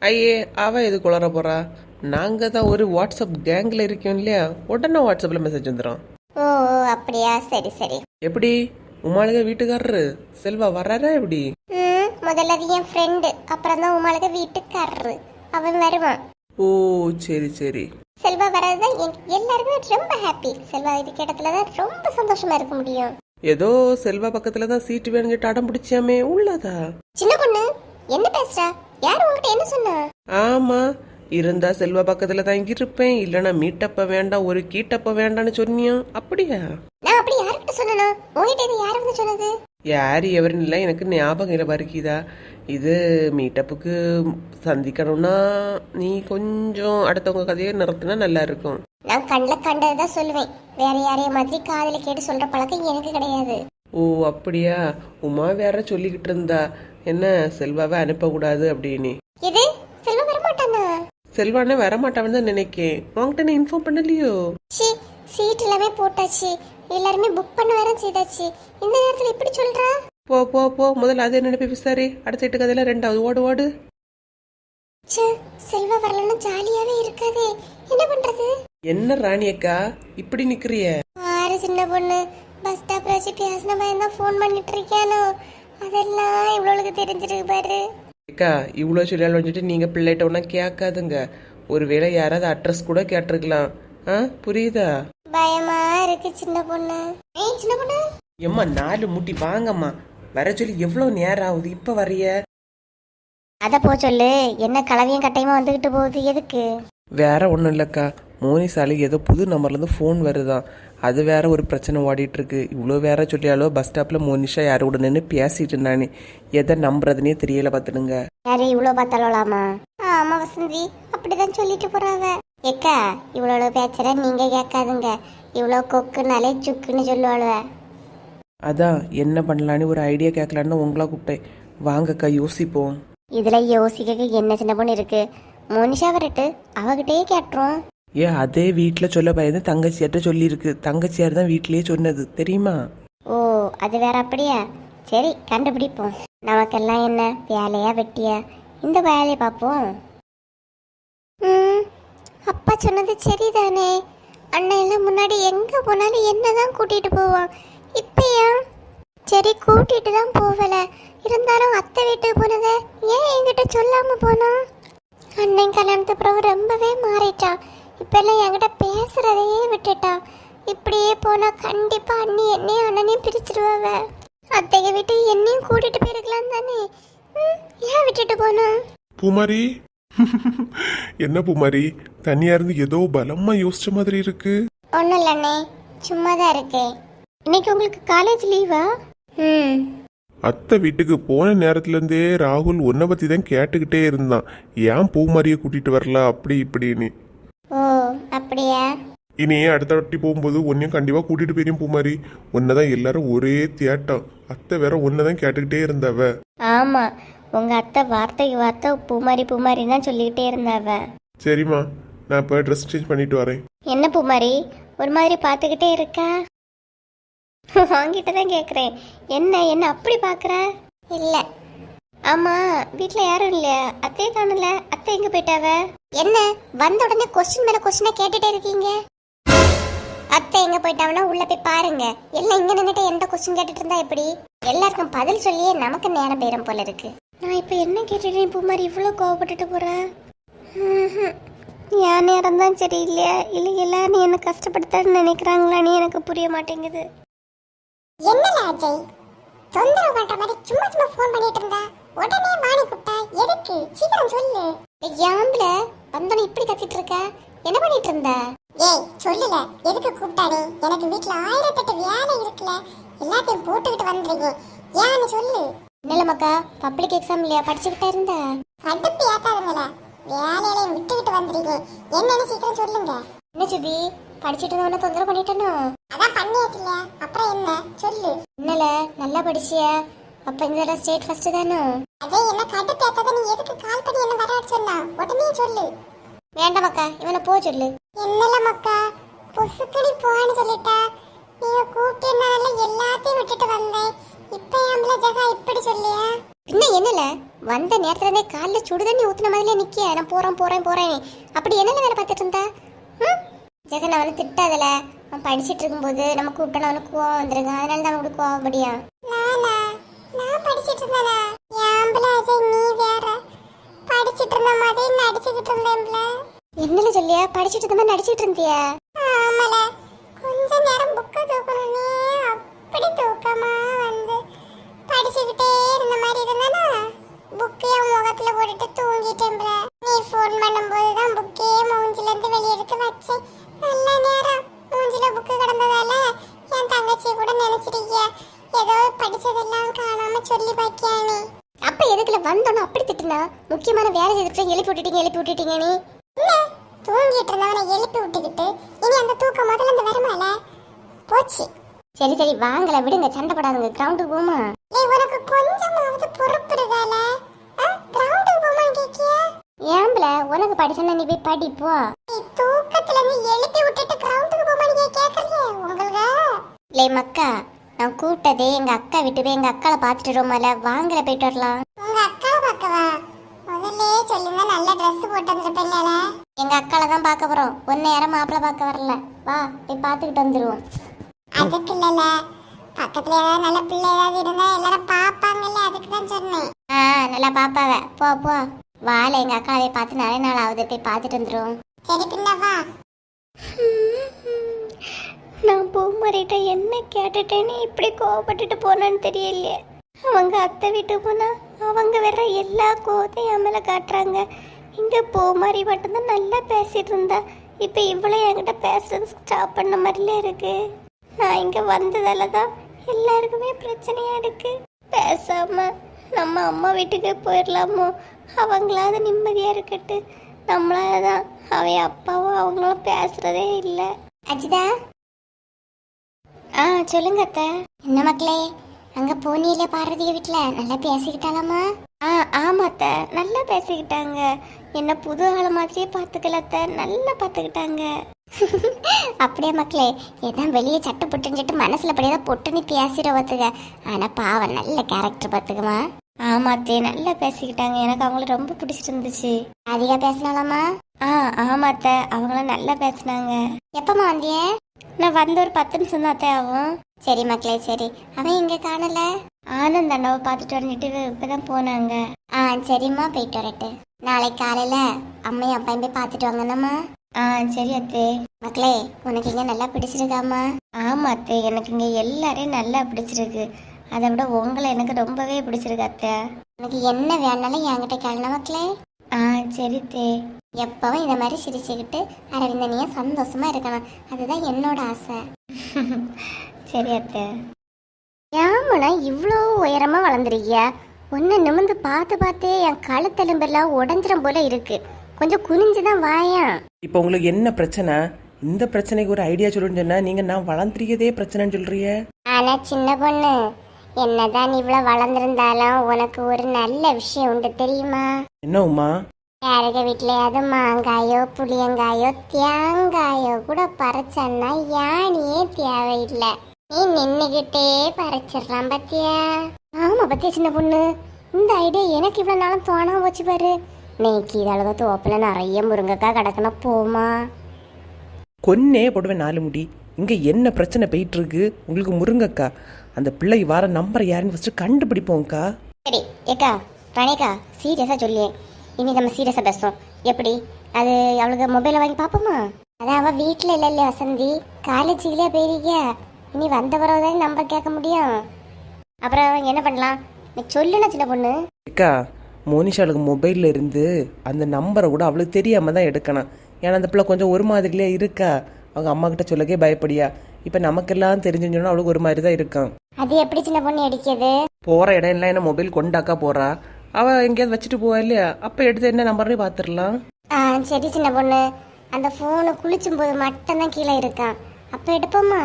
ஐயே, அவ எது குளற போறா? நாங்க தான் ஒரு வாட்ஸ்அப் கேங்ல இருக்கோம் இல்லையா, உடனே வாட்ஸ்அப்ல மெசேஜ் வந்துடும். ஓ அப்படியா, சரி சரி. எப்படி உமாளுக வீட்டுக்காரரு செல்வா வர்றாரா எப்படி? முதல்ல அது என் ஃப்ரெண்டு, அப்புறம் தான் உமாளுக்கு வீட்டுக்காரரு, அவன் வருவான். ஓ சரி சரி. செல்வா வர்றதுதான் எல்லாருக்குமே ரொம்ப ஹாப்பி. செல்வா இதுக்கு இடத்துலதான் ரொம்ப சந்தோஷமா இருக்க முடியும். ஏதோ செல்வா பக்கத்துல தான் சீட்டு வேணும்னு சொல்லிட்டு அடம் பிடிச்சாமே உள்ளதா? சின்ன பொண்ணு என்ன பேசுறா? யார் உங்ககிட்ட என்ன சொன்னா? ஆமா, இருந்தா செல்வா பக்கத்துல தான் இருப்பேன், இல்லைன்னா மீட்டப்ப வேண்டாம் ஒரு கீட்டப்ப வேண்டாம்னு சொன்னியா? அப்படியா? நான் அப்படி யார்கிட்ட சொன்னா? உங்ககிட்ட இது யாரு வந்து சொன்னது? யாரு எவருன்னு இல்லை, எனக்கு ஞாபகம் இல்லை பாருக்கிதா. இது மீட்டப்புக்கு சந்திக்கணும்னா நீ கொஞ்சம் அடுத்தவங்க கதையை நிறுத்தினா நல்லா இருக்கும். நான் கண்ணில் கண்டதுதான் சொல்லுவேன். வேற யாரைய மாதிரி காதல கேட்டு சொல்ற பழக்கம் எனக்கு கிடையாது. ஓ அப்படியா? உமா வேற சொல்லிக்கிட்டு இருந்தா என்ன செல்வாவை அனுப்பக்கூடாது அப்படின்னு. இது செல்வா வரமாட்டானா? செல்வானே வரமாட்டான்னு தான் நினைக்கேன். உங்ககிட்ட நான் இன்ஃபார்ம் பண்ணலையோ? சீட் எல்லாமே போட்டாச்சு, எல்லாருமே புக் பண்ண வேற செய்தாச்சு. இந்த நேரத்துல இப்படி சொல்றா? போ போ போ, முதல்ல அது நினைப்பி விசாரி, அடுத்த வீட்டு கதையில 2வது ஓடு ஓடு. செல்வா வரலன்னா ஜாலியாவே இருக்காதே, என்ன பண்றது? என்ன ராணி அக்கா இப்படி நிக்கிறிய? ஆறு சின்ன பொண்ணு பஸ் ஸ்டாப்ல வச்சு பேசின பையன் தான் ஃபோன் பண்ணிட்டு இருக்கியானோ, அதெல்லாம் இவ்வளவுக்கு தெரிஞ்சிருக்கு பாரு. அக்கா இவ்வளோ சொல்லியால் வந்துட்டு நீங்க பிள்ளைகிட்ட ஒன்றா கேட்காதுங்க. ஒருவேளை யாராவது அட்ரஸ் கூட கேட்டிருக்கலாம். புரியுதா? பயமா இருக்கு சின்ன பொண்ணு. ஏய் சின்ன பொண்ணு, எம்மா 4 முட்டி வாங்கம்மா. வர சொல்லி எவ்வளோ நேரம் ஆகுது, இப்போ வரைய? அத போ சொல்லு. என்ன கலவையும் கட்டையுமா வந்துகிட்டு போகுது, எதுக்கு? வேற ஒன்றும் இல்லைக்கா, மோனிசாலுக்கு ஏதோ புது நம்பர்லேருந்து ஃபோன் வருதான், அது வேற ஒரு பிரச்சனை ஓடிட்டு இருக்கு. இவ்வளோ வேற சொல்லியாலோ பஸ் ஸ்டாப்பில் மோனிஷா யார் கூட நின்று பேசிட்டு இருந்தானே, எதை நம்புறதுனே தெரியல பார்த்துடுங்க. யாரு இவ்வளோ பார்த்தாலாமா? ஆமா வசந்தி, அப்படிதான் சொல்லிட்டு போறாவ. ஏக்கா இவ்வளோ பேச்சுற நீங்க கேட்காதுங்க. இவ்வளோ கொக்குனாலே சுக்குன்னு சொல்லுவாளுவ. அதான் என்ன பண்ணலான்னு ஒரு ஐடியா கேட்கலான்னு உங்களா கூப்பிட்டேன். வாங்கக்கா யோசிப்போம். இதுல யோசிக்க என்ன சின்ன பொண்ணு இருக்கு? மோனிஷா வரட்டு, அவகிட்டயே கேட்டுரும். அதே வீட்டில் சொல்ல பயந்து தங்கச்சியார்ட்ட சொல்லியிருக்கு. தங்கச்சியார் தான் வீட்லயே சொன்னது தெரியுமா? ஓ அது வேற அப்படியா? சரி கண்டுபிடிப்போம். நமக்கெல்லாம் என்ன வேலையா வெட்டியா? இந்த வேலையை பார்ப்போம். அப்பா சொன்னது சரிதானே. அண்ணன் எல்லாம் முன்னாடி எங்க போனாலும் என்னதான் கூட்டிட்டு போவான். இப்பயா சரி கூட்டிட்டு தான் போகல, இருந்தாலும் அத்தை வீட்டுக்கு போனத ஏன் என்கிட்ட சொல்லாம போனா? அண்ணன் கல்யாணத்துக்கு பிறகு ரொம்பவே மாறிட்டான். இப்ப எல்லாம் என்கிட்ட பேசுறதையே விட்டுட்டான். இப்படியே போனா கண்டிப்பா அண்ணி என்னையும் அண்ணனையும் பிரிச்சிருவாவ. அத்தைக வீட்டு என்னையும் கூட்டிட்டு போயிருக்கலாம் தானே, ஏன் விட்டுட்டு போனா? பூமாரி என்ன பூமாரி, தனியா இருந்து ஏதோ பலமா யோசிச்ச மாதிரி இருக்கு. ஒன்றும் இல்லை அண்ணே, சும்மா தான் இருக்கேன். இன்னைக்கு உங்களுக்கு காலேஜ் லீவா? அத்தை வீட்டுக்கு போன நேரத்துல இருந்தே ராகுல் உன்னை பத்தி தான் கேட்டுக்கிட்டே இருந்தான். ஏன் பூமாரியை கூட்டிட்டு வரல அப்படி இப்படின்னு. ஓ அப்படியா? இனி அடுத்த வாட்டி போகும்போது உன்னையும் கண்டிப்பா கூட்டிட்டு போயிரும் பூமாரி. உன்னதான் எல்லாரும் ஒரே தியாட்டம். அத்தை வேற உன்னதான் கேட்டுக்கிட்டே இருந்தாவ. ஆமா, உங்க அத்தை வார்த்தைக்கு வார்த்தை பூமாரி பூமாரின்னு தான் சொல்லிக்கிட்டே இருந்தாவ. சரிம்மா, நான் இப்போ ட்ரெஸ் சேஞ்ச் பண்ணிட்டு வரேன். என்ன பூமாரி ஒரு மாதிரி பார்த்துக்கிட்டே இருக்கா? வாங்கிட்டு தான் கேட்குறேன். என்ன என்ன அப்படி பார்க்குற? இல்லை. ஆமா, வீட்டில் யாரும் இல்லையா? அத்தையே காணல. அத்தை எங்கே போயிட்டாவ? என்ன வந்த உடனே கொஸ்டின் மேல கொஸ்டினை கேட்டுட்டே இருக்கீங்க? அத்தை எங்க போயிட்டாங்கன்னா உள்ள போய் பாருங்க. எல்லாம் இங்க நின்னுட்டு எந்த கொஸ்டின் கேட்டுட்டு இருந்தா எப்படி? எல்லாருக்கும் பதில் சொல்லியே நமக்கு நேரம் பேரம் போல இருக்கு. நான் இப்போ என்ன கேட்டுட்டேன் இப்போ மாதிரி இவ்வளோ கோவப்பட்டுட்டு போகிறேன்? என் நேரம் தான் சரியில்லையா இல்லை எல்லாரும் என்ன கஷ்டப்படுத்தான்னு நினைக்கிறாங்களான்னு எனக்கு புரிய மாட்டேங்குது. என்னல அஜய், தொந்தரவு பண்ற மாதிரி சும்மா சும்மா ஃபோன் பண்ணிட்டு இருந்தா உடனே மாணி கூப்பிட்டா எதுக்கு? சீக்கிரம் சொல்லு. ஏம்பல வந்தோன்னு இப்படி கத்திட்டு இருக்க? என்ன பண்ணிட்டு இருந்த? ஏய் சொல்லுல, எதுக்கு கூப்பிட்டானே? எனக்கு வீட்ல 1008 வேலை இருக்குல, எல்லாத்தையும் போட்டுக்கிட்டு வந்துறீங்க. ஏன்னு சொல்லு. என்னல மக்கா, பப்ளிக் எக்ஸாம் இல்லையா, படிச்சுக்கிட்டே இருந்த? கடுப்பு ஏத்தாதுங்கள, வேலையிலையும் விட்டுக்கிட்டு வந்துறீங்க. என்னன்னு சீக்கிரம் சொல்லுங்க. என்ன சுபி, படிச்சுட்டு இருந்தவன தொந்தரவு பண்ணிட்டனோ? அதான் பண்ணியாச்சுல, அப்புறம் என்ன சொல்லு. என்னல நல்லா படிச்சிய? அப்ப இந்த தடவை ஸ்டேட் ஃபர்ஸ்ட் தானே? அதே என்ன கடுப்பு ஏத்தாத, நீ எதுக்கு கால் பண்ணி என்ன வர சொன்னா? உடனே சொல்லு. வேண்டாம் மக்கா, இவனை போ சொல்லு. என்னல மக்கா, பொசுக்கடி போன்னு சொல்லிட்டா. நீங்க கூப்பிட்டனால எல்லாத்தையும் விட்டுட்டு வந்தேன். இப்ப ஏம்பல ஜகா இப்படி சொல்லியா? இன்னும் என்னல, வந்த நேரத்துல இருந்தே கால்ல சுடு தண்ணி ஊத்துன மாதிரிலே நிக்க. நான் போறேன் அப்படி என்னல வேலை பார்த்துட்டு இருந்தா? ஜெகன் அவனை திட்டாதல. அவன் படிச்சிட்டு இருக்கும்போது நம்ம கூப்பிட்டோம், அவனுக்கு கோவம் வந்துருங்க. அதனால தான் அவனுக்கு கோவப்படியா? நான் படிச்சிட்டு இருந்தேனா? ஏம்பல அஜய், நீ வேற படிச்சிட்டு இருந்த மாதிரி நடிச்சுக்கிட்டு இருந்தேன்ல. என்னல சொல்லியா? படிச்சிட்டு இருந்த மாதிரி நடிச்சிட்டு இருந்தியா? ஆமால, கொஞ்ச நேரம் புக்க தூக்கணும்னே அப்படி தூக்கமா வந்து படிச்சுக்கிட்டே இருந்த மாதிரி இருந்தானா, புக்கைய முகத்துல போட்டுட்டு தூங்கிட்டேன்ல. நீ ஃபோன் பண்ணும்போது தான் புக்கே மூஞ்சில இருந்து வெளியே எடுத்து வச்சேன். நல்ல நேரம் மூஞ்சில புக்கு கிடந்ததால என் தங்கச்சி கூட நினைச்சிருக்கிய ஏதோ படிச்சதெல்லாம் காணாம சொல்லி பாக்கியானே. அப்ப எதுக்குல வந்தோன்னு அப்படி திட்டுனா? முக்கியமான வேலை செய்துட்டு எழுப்பி விட்டுட்டீங்க நீ. இல்ல, தூங்கிட்டு இருந்தவனை எழுப்பி விட்டுக்கிட்டு இனி அந்த தூக்கம் முதல்ல இருந்து வருமால போச்சு. சரி வாங்கல, விடுங்க, சண்டை போடாதுங்க. கிரவுண்டுக்கு போமா? ஏய், உனக்கு கொஞ்சமாவது பொறுப்பு இருக்கால? கிரவுண்டுக்கு போமான்னு கேக்கியா? ஏம்பல, உனக்கு படிச்சனா நீ போய் படி போ. நீ தூக்கத்துல இருந்து எழுப்பி விட்டுட்டு கிரவுண்டுக்கு போமான்னு கேக்குறியே உங்களுக்கு? லே மக்கா, நான் கூப்பிட்டதே எங்க அக்கா விட்டு போய் எங்க அக்காவை பார்த்துட்டு வருமால. வாங்கல, போயிட்டு வரலாம். உங்க அக்காவை பார்க்கவா? முதல்ல சொல்லுங்க, நல்ல ட்ரெஸ் போட்டு வந்துருப்பேன்ல. எங்க அக்காவை தான் பார்க்க போறோம், ஒன்னு யாரும் மாப்பிள்ள பார்க்க வரல. வா, போய் பார்த்துக்கிட்டு வந்துருவோம். அதுக்கு இல்லல, பக்கத்துல ஏதாவது நல்ல பிள்ளை ஏதாவது இருந்தா எல்லாரும் பாப்பாங்கல்ல, அதுக்கு தான் சொன்னேன். நல்லா பாப்பாவ. போ வாழ, எங்க அக்காவை பார்த்து நிறைய நாள் ஆகுது, போய் பார்த்துட்டு வந்துருவோம். சரி பின்ன வா. நான் பூமாரிட்ட என்ன கேட்டுட்டேன்னு இப்படி கோவப்பட்டுட்டு போனான்னு தெரியலையே. அவங்க அத்தை வீட்டுக்கு போனா அவங்க வேற எல்லா கோவத்தையும் என் மேல காட்டுறாங்க. இங்க பூமாரி மட்டும்தான் நல்லா பேசிட்டு இருந்தா, இப்ப இவ்வளவு என்கிட்ட பேசுறது ஸ்டாப் பண்ண மாதிரில இருக்கு. நான் இங்க வந்ததால தான் எல்லாருக்குமே பிரச்சனையா இருக்கு. பேசாம நம்ம அம்மா வீட்டுக்கு போயிடலாமோ? அவங்களாவது நிம்மதியா இருக்கட்டு. நம்மளாதான் அவன் அப்பாவும் அவங்களும் பேசுறதே இல்லை. அஜிதா, சொல்லுங்க அத்தை. என்ன மக்களே, அங்க போனியில பார்வதிய வீட்டுல நல்லா பேசிக்கிட்டாலாமா? ஆமா அத்தை, நல்லா பேசிக்கிட்டாங்க. என்ன புது ஆள மாதிரியே பாத்துக்கல அத்தை, நல்லா பாத்துக்கிட்டாங்க. அப்படியே மக்களே, ஏதான் வெளியே சட்டு புட்டுன்னு மனசுல படியதான் பொட்டுன்னு பேசிட பார்த்துக்க. ஆனா பாவம், நல்ல கேரக்டர் பார்த்துக்குமா. ஆமா அத்தை, நல்லா பேசிக்கிட்டாங்க. எனக்கு அவங்கள ரொம்ப பிடிச்சிருந்துச்சு. அதிகா பேசினாலாமா? ஆமா அத்தை, அவங்களும் நல்லா பேசினாங்க. எப்பமா வந்திய? நான் வந்து ஒரு 10 நிமிஷம் தான் அத்தை ஆகும். சரி மக்களே, சரி. அவன் இங்க காணல? ஆனந்த் அண்ணாவை பார்த்துட்டு வந்துட்டு இப்பதான் போனாங்க. சரிம்மா, போயிட்டு வரட்டு. நாளைக்கு காலையில அம்மையும் அப்பாயும் போய் பார்த்துட்டு வாங்கண்ணம்மா. சரி அத்தை. மக்களே, உனக்கு இங்க நல்லா பிடிச்சிருக்காமா? ஆமா அத்தை, எனக்கு இங்க எல்லாரையும் நல்லா பிடிச்சிருக்கு. அதை விட உங்களை எனக்கு ரொம்பவே பிடிச்சிருக்கு அத்தை. உனக்கு என்ன வேணாலும் என்கிட்ட கேளுன மக்களே. சரி தே. எப்பவும் இந்த மாதிரி சிரிச்சுக்கிட்டு அரவிந்தனியா சந்தோஷமா இருக்கணும், அதுதான் என்னோட ஆசை. சரி அத்தை. ஏமனா இவ்வளோ உயரமா வளர்ந்துருக்கியா? ஒன்னு நிமிந்து பார்த்தே என் கழுத்தெலும்பெல்லாம் உடஞ்சிரும் போல இருக்கு. கொஞ்சம் குனிஞ்சுதான் வாயா. இப்போ உங்களுக்கு என்ன பிரச்சனை? இந்த பிரச்சனைக்கு ஒரு ஐடியா சொல்லுன்னு சொன்னா நீங்க நான் வளர்ந்துருக்கதே பிரச்சனைன்னு சொல்றீங்க. ஆனா சின்ன பொண்ணு, என்னதான் இவ்வளவு வளர்ந்திருந்தாலும் உனக்கு ஒரு நல்ல விஷயம் உண்டு தெரியுமா? என்ன உமா? யாருக வீட்லயாவது மாங்காயோ புளியங்காயோ தேங்காயோ கூட பறிச்சன்னா யானையே தேவையில்லை, நீ நின்னுகிட்டே பறிச்சிடலாம். பத்தியா? ஆமா பத்தியா சின்ன பொண்ணு, இந்த ஐடியா எனக்கு இவ்வளவு நாளும் தோணாம போச்சு பாரு. நீக்கு இதளவு தோப்புல நிறைய முருங்கைக்காய் கிடக்குனா போமா? கொன்னே போடுவேன் 4 முடி. இங்கே என்ன பிரச்சனை போயிட்டு இருக்கு உங்களுக்கு முருங்கக்கா? அந்த பிள்ளை வர நம்பர் யாருன்னு ஃபஸ்ட்டு கண்டுபிடிப்போம்க்கா. சரி ஏக்கா ராணிக்கா சீரியஸாக சொல்லியே, இனி நம்ம சீரியஸாக பேசுவோம். எப்படி அது அவளுக்கு மொபைலை வாங்கி பார்ப்போமா? அதான் அவள் வீட்டில் இல்லை வசந்தி, காலேஜுக்குள்ளே போயிருக்கியா. இனி வந்த பிறகு தானே நம்பர் கேட்க முடியும். அப்புறம் என்ன பண்ணலாம் நீ சொல்லுனா சின்ன பொண்ணு. அக்கா மோனிஷாளுக்கு மொபைலில் இருந்து அந்த நம்பரை கூட அவளுக்கு தெரியாமல் தான் எடுக்கணும். ஏன்னா அந்த பிள்ளை கொஞ்சம் ஒரு மாதிரிலே இருக்கா. அவங்க அம்மா கிட்ட சொல்லக்கே பயப்படியா. இப்போ நமக்கெல்லாம் தெரிஞ்சுன்னு சொன்னா அவளுக்கு ஒரு மாதிரி தான் இருக்கான். அது எப்படி சின்ன பொண்ணு அடிக்கிறது? போகிற இடம் எல்லாம் என்ன மொபைல் கொண்டாக்கா போகிறா. அவள் எங்கேயாவது வச்சுட்டு போவா இல்லையா, அப்போ எடுத்து என்ன நம்பர்னே பார்த்துடலாம். சரி சின்ன பொண்ணு, அந்த ஃபோனு குளிச்சும் போது மட்டும்தான் கீழே இருக்கான், அப்போ எடுப்போமா?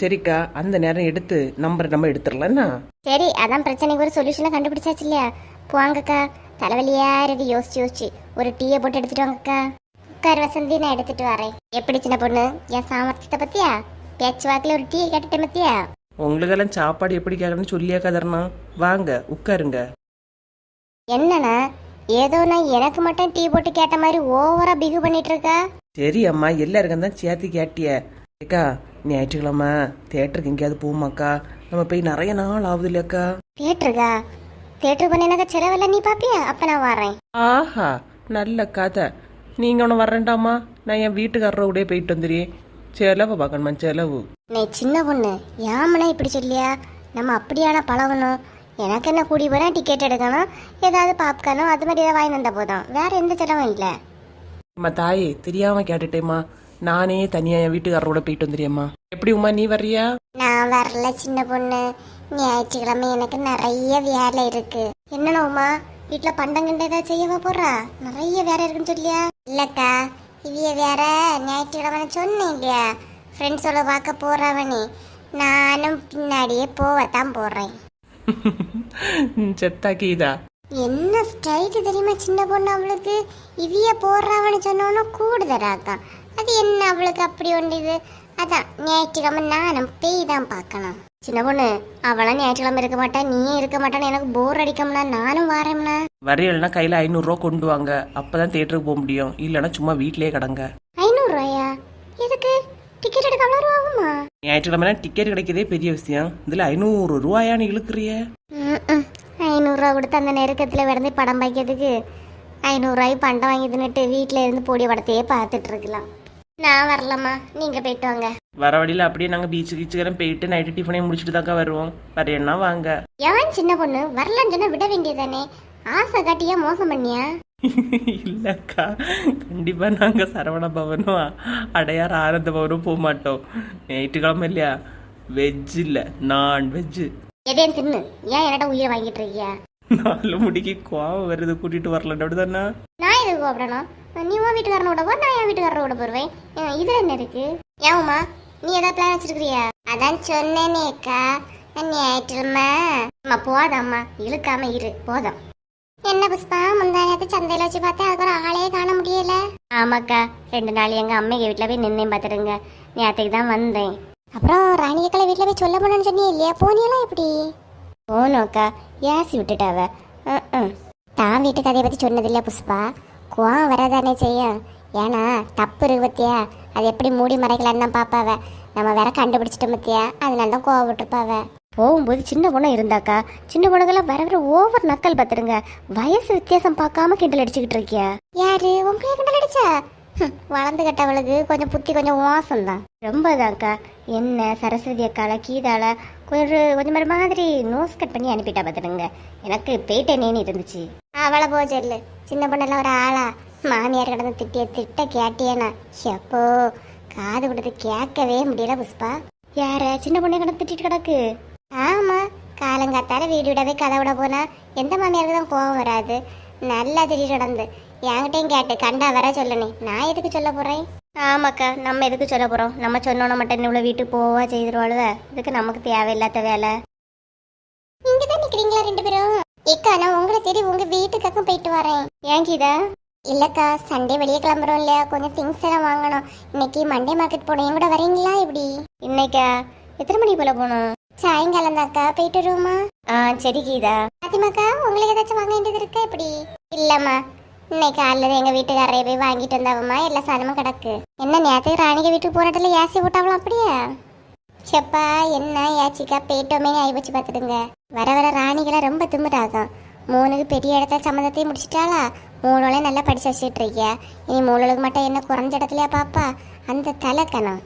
சரிக்கா, அந்த நேரம் எடுத்து நம்பரை நம்ம எடுத்துடலாம்ண்ணா. சரி அதான் பிரச்சனைக்கு ஒரு சொல்யூஷனை கண்டுபிடிச்சாச்சு இல்லையா. போவாங்கக்கா, தலைவலியா இருக்கு யோசிச்சு ஒரு டீயை போட்டு எடுத்துட்டு வாங்கக்கா. உட்கார் வசந்தி, நான் எடுத்துட்டு வரேன். எப்படி சின்ன பொண்ணு என் சாமர்த்தியத்தை பத்தியா? பேச்சு வாக்கில் ஒரு டீயை கேட்டுட்டேன் பத்தியா? உங்களுக்கெல்லாம் சாப்பாடு எப்படி கேட்கணும்னு சொல்லியா கதறனா? வாங்க உட்காருங்க. என்னண்ணா ஏதோ நான் எனக்கு மட்டும் டீ போட்டு கேட்ட மாதிரி ஓவரா பிகு பண்ணிட்டு இருக்கா? சரி அம்மா, எல்லாருக்கும் தான் சேர்த்து கேட்டிய. ஏக்கா ஞாயிற்றுக்கிழமை தேட்டருக்கு எங்கேயாவது போமாக்கா? நம்ம போய் நிறைய நாள் ஆகுது இல்லையாக்கா? தேட்டருக்கா? தேட்டருக்கு பண்ண எனக்கு செலவெல்லாம் நீ பாப்பியா? அப்ப நான் வரேன். ஆஹா நல்ல கதை. நீங்கள் ஒன்று வரேன்டாமா, நான் என் வீட்டுக்காரரை கூட போயிட்டு வந்துடுறேன். செலவு பார்க்கணுமா செலவு? நீ சின்ன பொண்ணு ஏமனா இப்படி சொல்லியா? நம்ம அப்படியான பழகணும். எனக்கு என்ன கூடி போனா டிக்கெட் எடுக்கணும், ஏதாவது பாப்கார்னோ அது மாதிரி ஏதாவது வாங்கி வந்தா போதும், வேற எந்த செலவும் இல்லை. அம்மா தாயே தெரியாம கேட்டுட்டேம்மா. நானே தனியா என் வீட்டுக்காரரோட போயிட்டு வந்துடுறேம்மா. எப்படி உமா நீ வர்றியா? நான் வரல சின்ன பொண்ணு, ஞாயிற்றுக்கிழமை எனக்கு நிறைய வேலை இருக்கு. என்னன்னா உமா வீட்டுல பண்டங்கிட்ட ஏதாவது செய்யவா போறா? நிறைய வேலை இருக்குன்னு சொல்லியா? இல்லக்கா, இவைய வேற ஞாயிற்றுக்கிழமை சொன்னேன் இல்லையா, ஃப்ரெண்ட்ஸோட பார்க்க போறவனே, நானும் பின்னாடியே போவத்தான் போறேன். செத்தா கீதா, என்ன ஸ்டைல் தெரியுமா சின்ன பொண்ணு அவளுக்கு? இவிய போடுறவன்னு சொன்னோன்னா கூடுதலாதான். அது என்ன அவளுக்கு அப்படி ஒன்றுது? அதான் ஞாயிற்றுக்கிழமை நானும் பேய் தான் பார்க்கணும். சின்ன பொண்ணு அவளாம் ஞாயிற்றுக்கிழமை இருக்க மாட்டா, நீயே இருக்க மாட்டான்னு எனக்கு போர் அடிக்கும்னா நானும் வரேம்னா. வரையல்னா கையில 500 ரூபா கொண்டு வாங்க, அப்பதான் தேட்டருக்கு போக முடியும். இல்லைன்னா சும்மா வீட்லயே கிடங்க. 500 ரூபாயா? எதுக்கு? டிக்கெட் எடுக்க அவ்வளோ ரூபா ஆகுமா? ஞாயிற்றுக்கிழமை டிக்கெட் கிடைக்கிறதே பெரிய விஷயம், இதுல 500 ரூபாயான்னு இழுக்கிறிய? 500 ரூபா கொடுத்து அந்த நெருக்கத்துல விடந்து படம் பார்க்கிறதுக்கு 500 ரூபாய்க்கு பண்டம் வாங்கி தின்னுட்டு வீட்டுல இருந்து போடி படத்தையே பார்த்துட்டு இருக்கலாம். நான் வரலாமா, நீங்க போயிட்டு வாங்க. வர வழியில அப்படியே நாங்க பீச்சு கீச்சுக்கெல்லாம் போயிட்டு நைட்டு டிஃபனையும் முடிச்சுட்டு தாக்கா வருவோம். வரையன்னா வாங்க. ஏன் சின்ன பொண்ணு வரலான்னு சொன்னா விட வேண்டியதானே? ஆசை காட்டியா மோசம் பண்ணியா? இல்லக்கா, கண்டிப்பா நாங்க சரவண பவனும் அடையார் ஆனந்த பவனும் போக மாட்டோம். ஞாயிற்றுக்கிழமை இல்லையா, வெஜ் இல்ல நான் வெஜ். எதையும் தின்னு, ஏன் என்னடா உயிரை வாங்கிட்டு இருக்கியா? 4 முடிக்கு கோவம் வருது, கூட்டிட்டு வரலாம் அப்படிதானே? நான் எதுக்கு கூப்பிடணும்? நீ உன் வீட்டுக்காரனோட போ, நான் என் வீட்டுக்காரரோட போடுவேன். இதுல என்ன இருக்கு? ஏமா நீ ஏதாவது பிளான் வச்சிருக்கிறியா? அதான் சொன்னேனேக்கா, ஞாயிற்றுக்கிழமை போதாம்மா, இழுக்காம இரு போதும். என்ன புஷ்பா, முந்தானத்து சந்தையில வச்சு பார்த்தேன், அதுக்கு ஒரு ஆளையே காண முடியல. ஆமாக்கா, 2 நாள் எங்க அம்மைக்கு வீட்டுல போய் நின்னேன் பாத்துடுங்க. நேற்றுக்கு தான் வந்தேன். அப்புறம் ராணியக்களை வீட்டுல போய் சொல்ல போனேன்னு சொன்னீங்க இல்லையா, போனியெல்லாம் எப்படி? போனோக்கா, ஏசி விட்டுட்டாவ. தான் வீட்டு கதையை பத்தி சொன்னதில்ல புஷ்பா, கோவம் வரதானே செய்யும். ஏன்னா தப்பு இருக்கு பத்தியா, அது எப்படி மூடி மறைக்கலான்னு தான் பாப்பாவ. நம்ம வேற கண்டுபிடிச்சிட்டோம் பத்தியா, அதனால தான் கோவம் விட்டுருப்பாவ. போகும்போது சின்ன பொண்ணு இருந்தாக்கா, சின்ன பொண்ணுக்கெல்லாம் வர வர ஓவர் நக்கல் பார்த்துருங்க. வயசு வித்தியாசம் பார்க்காம கிண்டல் அடிச்சுக்கிட்டு இருக்கியா? யாரு உங்களை கிண்டல் அடிச்சா? வளர்ந்து கட்டவளுக்கு கொஞ்சம் புத்தி கொஞ்சம் மோசம் தான். ரொம்பதான்க்கா. என்ன சரஸ்வதி அக்கால கீதால கொஞ்சம் மாதிரி நோஸ் கட் பண்ணி அனுப்பிட்டா பார்த்துடுங்க. எனக்கு பேட்டேனேன்னு இருந்துச்சு. அவளை போச்சல்ல, சின்ன பொண்ணெல்லாம் ஒரு ஆளா? மாமியார் கடந்து திட்ட கேட்டியேனா? எப்போ காது கொடுத்து கேட்கவே முடியல புஷ்பா. யார சின்ன பொண்ணை கடந்து திட்டிட்டு கிடக்கு? ஆமா, காலங்காத்தால வீடு விடவே கதை விட போனா எந்த மாமியாருக்கு தான் கோவம் வராது? நல்லா திட்டிட்டு கிடந்து என்கிட்டையும் கேட்டு கண்டா வர சொல்லணே, நான் எதுக்கு சொல்ல போறேன்? ஆமாக்கா, நம்ம எதுக்கு சொல்ல போறோம்? நம்ம சொன்னோன்னா மட்டும் இவ்வளவு வீட்டுக்கு போவா செய்திருவாளுவ, இதுக்கு நமக்கு தேவையில்லாத வேலை. இங்கதான் நிக்கிறீங்களா 2 பேரும்? ஏக்கா, நான் உங்களை தேடி உங்க வீட்டுக்காக்கும் போயிட்டு வரேன். ஏன் கீதா? இல்லக்கா, சண்டே வெளியே கிளம்புறோம் இல்லையா, கொஞ்சம் திங்ஸ் எல்லாம் வாங்கணும். இன்னைக்கு மண்டே மார்க்கெட் போனோம், என் கூட வரீங்களா? இப்படி இன்னைக்கா எத்தனை மணி போல போகணும்? சாயங்காலம் தாக்கா, போயிட்டு வருவோமா? சரி கீதா. பாத்திமாக்கா, உங்களுக்கு ஏதாச்சும் வாங்க வேண்டியது இருக்கா? இப்படி இல்லம்மா, இன்னைக்கு காலையில் எங்கள் வீட்டுக்காரரை போய் வாங்கிட்டு வந்தவம்மா எல்லா சாதனமும் கிடக்கு. என்ன நேரத்துக்கு ராணிக வீட்டுக்கு போகிற இடத்துல ஏசி போட்டாவலாம் அப்படியே? செப்பா என்ன ஏச்சிக்கா போயிட்டோமே ஆகி வச்சு பார்த்துடுங்க. வர வர ராணிகளை ரொம்ப திமிராகும். 3க்கு பெரிய இடத்துல சம்மந்தத்தையும் முடிச்சிட்டாளா, 3 நல்லா படிச்சு வச்சுட்டு இருக்கியா. இனி 3 மட்டும் என்ன குறைஞ்ச இடத்துலயா பாப்பா? அந்த தலைக்கணும்.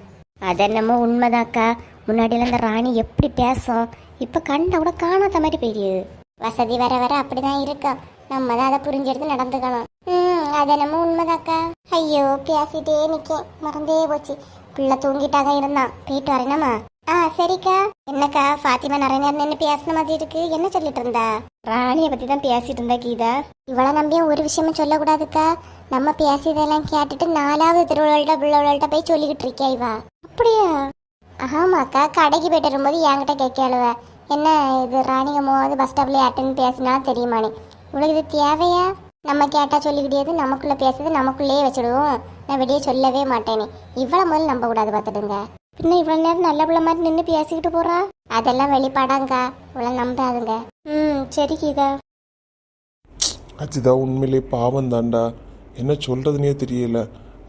அதென்னமோ உண்மைதாக்கா. முன்னாடியெல்லாம் இந்த ராணி எப்படி பேசும், இப்போ கண்ட கூட காணாத மாதிரி பெரியுது. வசதி வர வர அப்படிதான் இருக்கும். நம்ம தான் அதை புரிஞ்செடுத்து நடந்துக்கணும். அதென்னமோ உண்மைதாக்கா. ஐயோ பேசிட்டே நிக்கேன், மறந்தே போச்சு. பிள்ளை தூங்கிட்டாக இருந்தான், போயிட்டு வரேனம்மா. சரிக்கா. என்னக்கா ஃபாத்திமா நிறைய நேரம் நின்று பேசின மாதிரி இருக்கு, என்ன சொல்லிட்டு இருந்தா? ராணியை பற்றி தான் பேசிட்டு இருந்தா கீதா. இவளை நம்பியும் ஒரு விஷயமும் சொல்லக்கூடாதுக்கா. நம்ம பேசியதெல்லாம் கேட்டுட்டு 4வது திருவிழாட்ட பிள்ளைகள்கிட்ட போய் சொல்லிக்கிட்டு இருக்கா இவா. அப்படியா? ஆமாக்கா, கடைக்கு போயிட்டு வரும்போது என்கிட்ட கேட்கலுவ, என்ன இது ராணிக போது பஸ் ஸ்டாப்ல அட்டன் பேசினா தெரியுமானே. இவளுக்கு இது தேவையா? நம்ம கேட்டா சொல்லிக்கிட்டேது, நமக்குள்ள பேசுறது நமக்குள்ளேயே வச்சுடுவோம். நான் வெளியே சொல்லவே மாட்டேனே. இவ்வளவு முதல்ல நம்ப கூடாது பார்த்துடுங்க. பின்ன இவ்வளவு நேரம் நல்ல பிள்ளை மாதிரி நின்று பேசிக்கிட்டு போறா. அதெல்லாம் வெளிப்பாடாங்கா, இவ்வளவு நம்பாதுங்க. சரி கீதா. அஜிதா உண்மையிலே பாவம் தாண்டா, என்ன சொல்றதுனே தெரியல.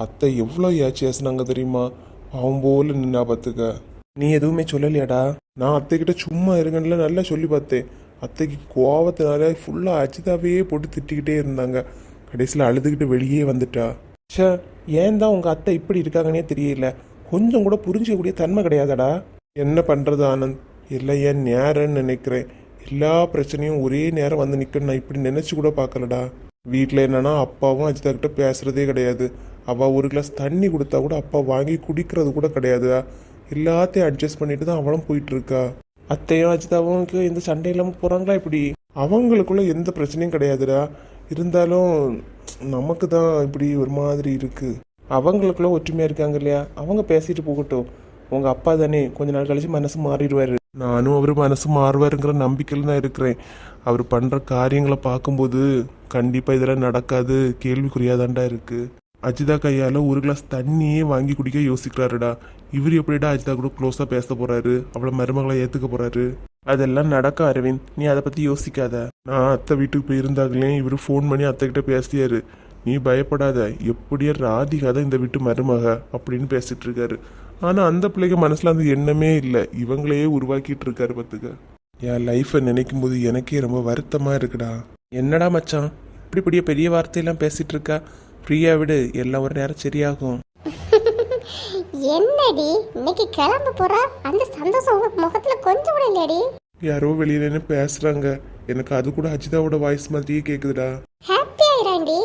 அத்தை எவ்வளோ ஏசினாங்க தெரியுமா? பாவம் போல நின்னா பார்த்துக்க. நீ எதுவுமே சொல்லலையாடா? நான் அத்தைக்கிட்ட சும்மா இருங்கன்னு நல்லா சொல்லி பார்த்தேன். அத்தைக்கு கோவத்தினால ஃபுல்லாக அஜிதாவே போட்டு திட்டிக்கிட்டே இருந்தாங்க. கடைசியில் அழுதுகிட்டு வெளியே வந்துட்டா. ச்சே, ஏன் தான் உங்கள் அத்தை இப்படி இருக்காங்கன்னே தெரியல. கொஞ்சம் கூட புரிஞ்சிக்கக்கூடிய தன்மை கிடையாதடா. என்ன பண்ணுறது ஆனந்த், எல்லாம் ஏன் நேரம்னு நினைக்கிறேன். எல்லா பிரச்சனையும் ஒரே நேரம் வந்து நிற்கணும் நான் இப்படி நினச்சி கூட பார்க்கலடா. வீட்டில் என்னன்னா அப்பாவும் அஜிதா கிட்ட பேசுறதே கிடையாது. அவள் ஒரு கிளாஸ் தண்ணி கொடுத்தா கூட அப்பா வாங்கி குடிக்கிறது கூட கிடையாதுடா. எல்லாத்தையும் அட்ஜஸ்ட் பண்ணிட்டு தான் அவளும் போயிட்டு இருக்கா. அத்தையும் அஜிதாவும் எந்த சண்டை இல்லாமல் போகிறாங்களா இப்படி? அவங்களுக்குள்ள எந்த பிரச்சனையும் கிடையாதுடா. இருந்தாலும் நமக்கு தான் இப்படி ஒரு மாதிரி இருக்கு. அவங்களுக்குள்ள ஒற்றுமையாக இருக்காங்க இல்லையா? அவங்க பேசிட்டு போகட்டும். உங்கள் அப்பா தானே கொஞ்ச நாள் கழிச்சு மனசு மாறிடுவாரு. நானும் அவர் மனசு மாறுவாருங்கிற நம்பிக்கையில் தான் இருக்கிறேன். அவர் பண்ணுற காரியங்களை பார்க்கும்போது கண்டிப்பாக இதெல்லாம் நடக்காது, கேள்விக்குறியாதான்டா இருக்கு. அஜிதா கையால் ஒரு கிளாஸ் தண்ணியே வாங்கி குடிக்க யோசிக்கிறாருடா. இவர் எப்படிடா அஜிதா கூட க்ளோஸாக பேச போறாரு, அவளை மருமகளை ஏற்றுக்க போறாரு? அதெல்லாம் நடக்கும் அரவிந்த், நீ அதை பற்றி யோசிக்காத. நான் அத்தை வீட்டுக்கு போயிருந்தாங்களே, இவர் ஃபோன் பண்ணி அத்தை கிட்ட பேசியாரு. நீ பயப்படாத, எப்படியே ராதிகா தான் இந்த வீட்டு மருமக அப்படின்னு பேசிட்டு இருக்காரு. ஆனால் அந்த பிள்ளைக்கு மனசில் அந்த எண்ணமே இல்லை, இவங்களையே உருவாக்கிட்டு இருக்காரு பார்த்துக்க. என் லைஃப்பை நினைக்கும் போது எனக்கே ரொம்ப வருத்தமாக இருக்குடா. என்னடா மச்சான் இப்படி பெரிய வார்த்தையெல்லாம் பேசிட்டு இருக்கா? ஃப்ரீயா விடு, எல்லாம் ஒரு நேரம் சரியாகும். என்னடி இன்னைக்கு கிளம்ப போறா? அந்த சந்தோஷம் உங்க முகத்துல கொஞ்சம் கூட இல்லையடி. யாரோ வெளியில நின்று பேசுறாங்க, எனக்கு அது கூட அஜிதாவோட வாய்ஸ் மாதிரியே கேக்குதுடா. ஹாப்பி ஆயிராண்டி,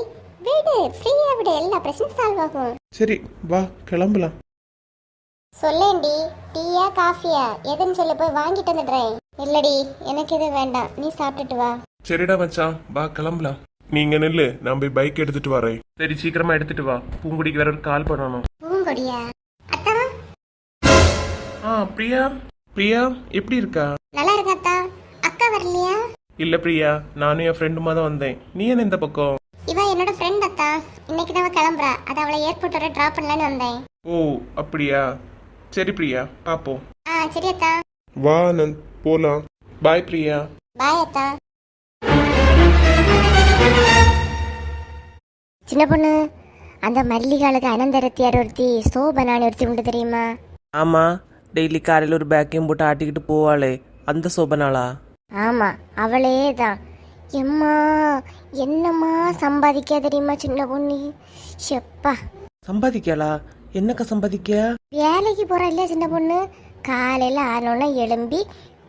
விடு, ஃப்ரீயா விடு, எல்லா பிரச்சனையும் சால்வ் ஆகும். சரி வா கிளம்பலாம். சொல்லேண்டி, டீயா காஃபியா எதுன்னு சொல்லி போய் வாங்கிட்டு வந்துடுறேன். இல்லடி எனக்கு எதுவும் வேண்டாம், நீ சாப்பிட்டுட்டு வா. சரிடா மச்சான், வா கிளம்பலாம். நீங்க நெல்லு, நான் போய் பைக் எடுத்துட்டு வரேன். சரி சீக்கிரமா எடுத்துட்டு வா, பூங்குடிக்கு வேற ஒரு கால் பண்ணணும். பூங்கொடியா? அத்தா பிரியா, பிரியா எப்படி இருக்கா? நல்லா இருக்கா அத்தா? அக்கா வரலையா? இல்ல பிரியா, நானும் என் ஃப்ரெண்டுமா தான் வந்தேன். நீ என்ன இந்த பக்கம்? இவ என்னோட ஃப்ரெண்ட் அத்தா, இன்னைக்கு தான் கிளம்புறா. அது அவளை ஏர்போர்ட் வரை டிராப் பண்ணலான்னு வந்தேன். ஓ அப்படியா, சரி பிரியா பாப்போம். சரி அத்தா. வா ஆனந்த், போலாம். பாய் பிரியா. பாய் அத்தா. சின்ன பொண்ணு, அந்த மல்லிகாளுக்கு அனந்தரத்தியார் ஒருத்தி சோபனானி ஒருத்தி உண்டு தெரியுமா? ஆமா, டெய்லி காலையில் ஒரு பேக்கையும் போட்டு ஆட்டிக்கிட்டு போவாளே, அந்த சோபனாளா? ஆமா, அவளே தான். எம்மா என்னம்மா சம்பாதிக்க தெரியுமா சின்ன பொண்ணு? செப்பா சம்பாதிக்கலா? என்னக்கா சம்பாதிக்க? வேலைக்கு போறா இல்லையா சின்ன பொண்ணு? காலையில ஆனோன்னா எழும்பி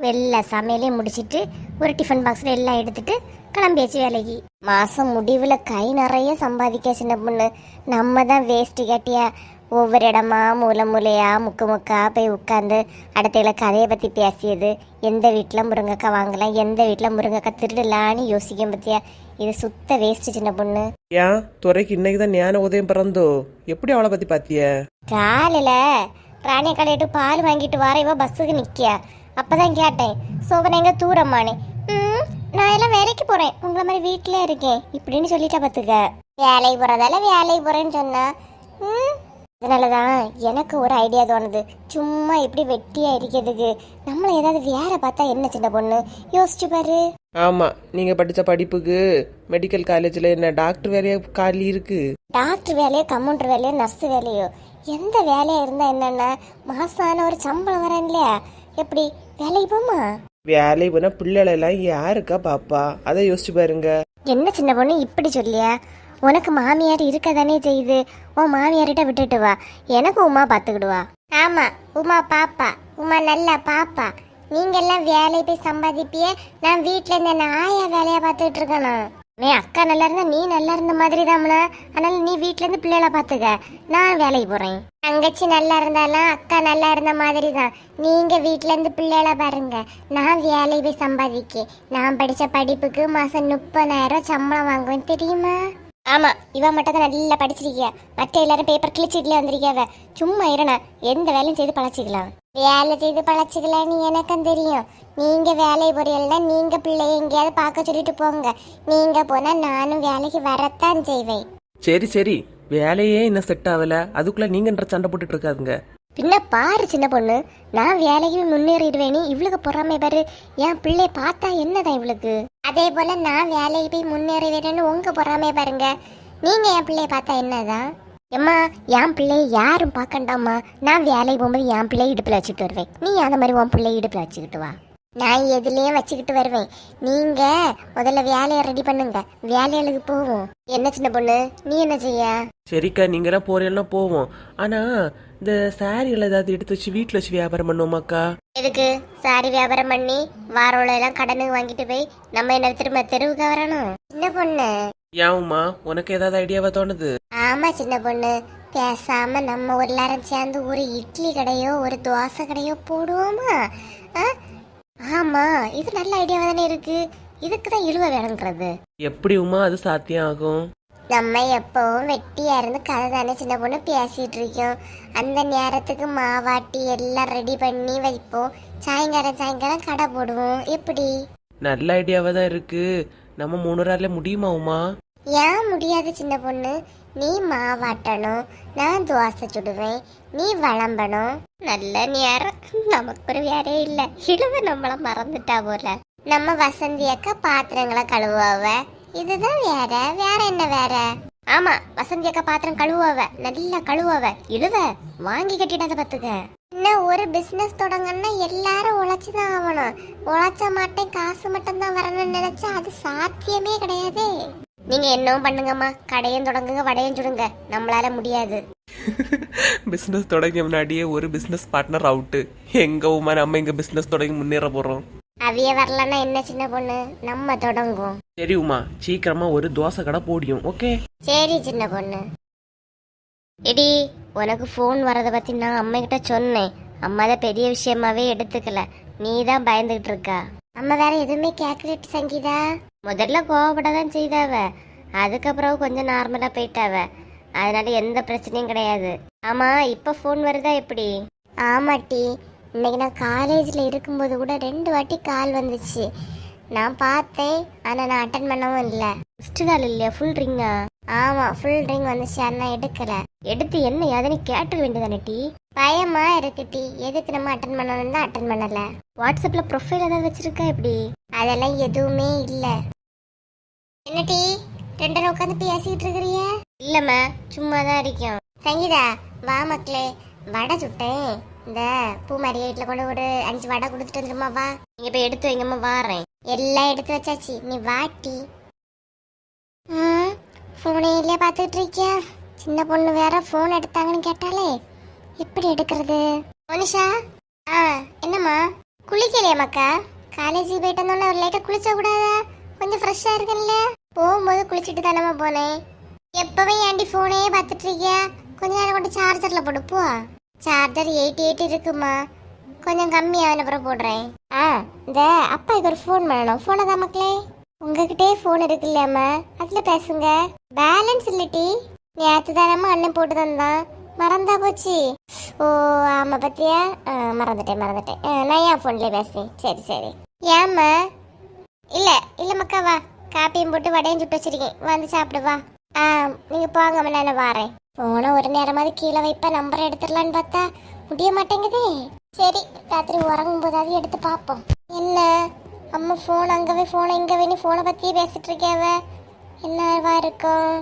வெள்ளை சமையலே முடிச்சிட்டு ஒரு டிஃபன் பாக்ஸில் எல்லாம் எடுத்துட்டு கிளம்பியாச்சு வேலைக்கு. மாசம் முடிவில் கை நிறைய சம்பாதிக்க சின்ன பொண்ணு. நம்ம தான் வேஸ்ட்டு கட்டியா ஒவ்வொரு இடமா மூலையா முக்கா போய் உட்காந்து அடுத்த கதையை பற்றி பேசியது. எந்த வீட்டில் முருங்கைக்காய் வாங்கலாம், எந்த வீட்டில் முருங்கைக்காய் திருடலான்னு யோசிக்கும் பற்றியா? இது சுத்த வேஸ்ட்டு சின்ன பொண்ணு. ஏன் துறைக்கு இன்னைக்கு தான் ஞான உதயம் பிறந்தோ? எப்படி அவளை பற்றி பார்த்திய? காலையில் ராணியை கடையிட்டு பால் வாங்கிட்டு வர இவ பஸ்ஸுக்கு நிற்கியா. அப்போதான் கேட்டேன், சோபனை எங்க தூரம்மானே. நான் எல்லாம் வேலைக்கு போகிறேன், உங்களை மாதிரி வீட்டிலே இருக்கேன் இப்படின்னு சொல்லிட்டா பார்த்துக்க. வேலைக்கு போறதால வேலைக்கு போறேன்னு சொன்னா. அதனாலதான் எனக்கு ஒரு ஐடியா தோணுது. சும்மா இப்படி வெட்டியா இருக்கிறதுக்கு நம்மள ஏதாவது வேற பார்த்தா என்ன சின்ன பொண்ணு? யோசிச்சு பாரு. ஆமாம், நீங்கள் படித்த படிப்புக்கு மெடிக்கல் காலேஜில் என்ன டாக்டர் வேலையா காலி இருக்கு? டாக்டர் வேலையோ கம்ப்யூட்டர் வேலையோ நர்ஸ் வேலையோ எந்த வேலையா இருந்தா என்னென்ன மாசான ஒரு சம்பளம் வரேன் இல்லையா? எப்படி வேலைக்கு போமா? வேலை போனால் பிள்ளைகளெல்லாம் யாருக்கா பாப்பா? அதை யோசிச்சு பாருங்க. என்ன சின்ன பொண்ணு இப்படி சொல்லியா? உனக்கு மாமியார் இருக்க தானே செய்யுது. உன் மாமியார்கிட்ட விட்டுட்டு வா, எனக்கு உமா பார்த்துக்கிடுவா. ஆமா, உமா பாப்பா, உமா நல்லா பாப்பா. நீங்க எல்லாம் வேலையை போய் சம்பாதிப்பிய, நான் வீட்டுல இருந்து என்ன ஆயா வேலையா பார்த்துட்டு இருக்கணும். நீ அக்கா நல்லா இருந்தா நீ நல்லா இருந்த மாதிரி தாம்ல. அதனால நீ வீட்டுல இருந்து பிள்ளைகளை பாத்துக்க, நான் வேலைக்கு போறேன். தங்கச்சி நல்லா இருந்தாலும் அக்கா நல்லா இருந்த மாதிரி தான். நீங்க வீட்டுல இருந்து பிள்ளைகளை பாருங்க, நான் வேலையை போய் சம்பாதிக்க. நான் படிச்ச படிப்புக்கு மாசம் 30,000 சம்பளம் வாங்குவேன் தெரியுமா? ஆமா, இவன் மட்டும் தான் நல்லா படிச்சிருக்கியா. மற்ற எல்லாரும் பேப்பர் கிழிச்சிட்டுல வந்திருக்கியாவ. சும்மா இருனா, எந்த வேலையும் செய்து பழச்சிக்கலாம். வேலை செய்து பழச்சிக்கலான்னு எனக்கும் தெரியும். நீங்க வேலையை பொரியல்னா நீங்க பிள்ளைய எங்கேயாவது பார்க்க சொல்லிட்டு போங்க. நீங்க போனா நானும் வேலைக்கு வரத்தான் செய்வேன். சரி சரி, வேலையே இன்னும் செட் ஆகல, அதுக்குள்ள நீங்கன்ற சண்டை போட்டுட்டு இருக்காதுங்க. பின்ன பாரு சின்ன பொண்ணு, நான் வேலைக்கு முன்னேறிடுவேன்னு இவளுக்கு பொறாமை பாரு. என் பிள்ளைய பார்த்தா என்னதான் இவளுக்கு? அதே போல நான் வேலைக்கு போய் முன்னேறிடுவேன்னு உங்க பொறாமை பாருங்க. நீங்க என் பிள்ளைய பார்த்தா என்னதான்? எம்மா, என் பிள்ளைய யாரும் பார்க்கண்டாமா. நான் வேலைக்கு போகும்போது என் பிள்ளைய இடுப்புல வச்சுட்டு வருவேன். நீ அந்த மாதிரி உன் பிள்ளைய இடுப்புல வச்சுக்கிட்டு வா. நான் எதுலயும் வச்சுக்கிட்டு வருவேன். நீங்க முதல்ல வேலையை ரெடி பண்ணுங்க, வேலைகளுக்கு போவோம். என்ன சின்ன பொண்ணு, நீ என்ன செய்ய? சரிக்கா, நீங்களாம் போறீங்கன்னா போவோம். ஆனா இந்த சாரிகளை ஏதாவது எடுத்து வச்சு வீட்டில் வச்சு வியாபாரம் பண்ணுவோமாக்கா? எதுக்கு சாரி வியாபாரம் பண்ணி வாரோல எல்லாம் கடனுக்கு வாங்கிட்டு போய் நம்ம என்ன திரும்ப தெருவுக்கு வரணும்? சின்ன பொண்ணு, ஏவுமா, உனக்கு ஏதாவது ஐடியாவா தோணுது? ஆமா சின்ன பொண்ணு, பேசாம நம்ம ஒரு எல்லாரும் சேர்ந்து ஒரு இட்லி கடையோ ஒரு தோசை கடையோ போடுவோமா? ஆமா, இது நல்ல ஐடியாவா தானே இருக்கு. இதுக்குதான் இழுவ வேணுங்கிறது. எப்படி உமா அது சாத்தியம் ஆகும்? நம்ம எப்பவும் வெட்டியா இருந்து கதை தானே சின்ன பொண்ணு பேசிட்டு இருக்கோம். அந்த நேரத்துக்கு மாவாட்டி எல்லாம் ரெடி பண்ணி வைப்போம். சாயங்காலம் கடை போடுவோம். எப்படி? நல்ல ஐடியாவா தான் இருக்கு. நம்ம 3 நாள்ல முடியுமா உமா? ஏன் முடியாது சின்ன பொண்ணு? நீ மாவாட்டணும், நான் தோசை சுடுவேன், நீ விளம்பணும். நல்ல நேரம். நமக்கு ஒரு வேறே இல்ல. இழுவ நம்மள மறந்துட்டா போல. நம்ம வசந்தி அக்கா பாத்திரங்களை கழுவாவ. இதுதான் வேற என்ன வேற? ஆமா, வசந்தி அக்கா பாத்திரம் கழுவாவ, நல்லா கழுவாவ. இழுவ வாங்கி கட்டிடாத பாத்துக்க. இன்னும் ஒரு பிசினஸ் தொடங்கன்னா எல்லாரும் உழைச்சுதான் ஆகணும். உழைச்ச மாட்டேன் காசு மட்டும் தான் வரணும்னு நினைச்சா அது சாத்தியமே கிடையாது. நீங்க என்னவும் பண்ணுங்கம்மா, கடையும் தொடங்குங்க, வடையும் சுடுங்க. நம்மளால முடியாது. பிசினஸ் தொடங்கிய முன்னாடியே ஒரு பிசினஸ் பார்ட்னர் அவுட்டு. எங்க உமா, நம்ம இங்க பிசினஸ் தொடங்கி முன்னேற போறோம். அவிய வரலன்னா என்ன சின்ன பொண்ணு, நம்ம தொடங்குவோம். சரி உமா, சீக்கிரமா ஒரு தோசை கடை போடியும். ஓகே சரி சின்ன பொண்ணு. எடி, உனக்கு ஃபோன் வரதை பத்தி நான் அம்மா கிட்ட சொன்னேன். அம்மா தான் பெரிய விஷயமாவே எடுத்துக்கல. நீ தான் பயந்துகிட்டு இருக்கா. அம்மா வேற எதுவுமே கேட்கலட்டு சங்கீதா. முதல்ல கோவப்படதான் செய்தாவ, அதுக்கப்புறம் கொஞ்சம் நார்மலா போயிட்டாவ. அதனால எந்த பிரச்சனையும் கிடையாது. ஆமா, இப்ப ஃபோன் வருதா எப்படி? ஆமாட்டி, இன்னைக்கு நான் காலேஜ்ல இருக்கும்போது கூட 2 வாட்டி கால் வந்துச்சு. நான் பார்த்தேன், ஆனா நான் அட்டன் பண்ணவும் இல்லை. ஃபர்ஸ்ட் கால் இல்லையா, ஃபுல் ரிங்கா? ஆமா, ஃபுல் ரிங் வந்துச்சு. ஆனா எடுக்கல. எடுத்து என்ன யாதனை கேட்டுக்க வேண்டியதானே டி? பயமா இருக்கு டி. எதுக்கு நம்ம அட்டன் பண்ணணும் தான் அட்டன் பண்ணல. வாட்ஸ்அப்ல ப்ரொஃபைல் ஏதாவது வச்சிருக்கா எப்படி? அதெல்லாம் எதுவுமே இல்ல. என்ன டி 2 நேரம் உட்காந்து பேசிட்டு இருக்கிறீங்க? இல்லம்மா, சும்மா தான் இருக்கோம். சங்கீதா வா மக்களே, வடை சுட்டேன். இந்த பூமாரி வீட்டுல கொண்டு ஒரு 5 வடை கொடுத்துட்டு வந்துருமா, வா. நீங்க போய் எடுத்து வைங்கம்மா, வாரேன். எல்லாம் எடுத்து வச்சாச்சு, நீ வாட்டி. போனே இல்லையா பாத்துட்டு இருக்கியா? சின்ன பொண்ணு வேற போன் எடுத்தாங்கன்னு கேட்டாலே எப்படி எடுக்கிறது? மனிஷா, என்னம்மா குளிக்கலையா மக்கா? காலேஜ் போயிட்டு வந்தோன்னா ஒரு லைட்டா குளிச்சா கூடாதா? கொஞ்சம் ஃப்ரெஷ்ஷா இருக்குல்ல? போகும்போது குளிச்சுட்டு தானம்மா போனேன். எப்பவே ஏன்டி போனே பாத்துட்டு இருக்கியா? கொஞ்ச நேரம் கொண்டு சார்ஜர்ல போடு போ. சார்ஜர் 88 இருக்குமா, கொஞ்சம் கம்மியான அப்புறம் போடுறேன். இந்த அப்பாவுக்கு ஒரு ஃபோன் பண்ணணும். போனை தான் மக்களே, உங்ககிட்டே ஃபோன் இருக்குல்லம்மா, அதுல பேசுங்க. பேலன்ஸ் இல்லட்டி, நேற்று தானம்மா அண்ணன் போட்டு தந்தான், மறந்தா போச்சு. ஓ ஆமா பத்தியா, மறந்துட்டேன். நான் என் ஃபோன்லேயே பேசுறேன். சரி சரி. ஏம்மா? இல்ல மக்கா, வா. காப்பியும் போட்டு வடையும் சுட்டு வச்சிருக்கேன், வந்து சாப்பிடு வா. நீங்க போங்க, நான் வாரேன். போன ஒரு நேரமாவது கீழே வைப்பா, நம்பர் எடுத்துடலான்னு பார்த்தா முடிய மாட்டேங்குதே. சரி, ராத்திரி உறங்கும் போதாவது எடுத்து பார்ப்போம். என்ன அம்மா ஃபோன் அங்கவே ஃபோனை இங்கவே நீ ஃபோனை பற்றியே பேசிட்டு இருக்கேவ என்னவா இருக்கும்?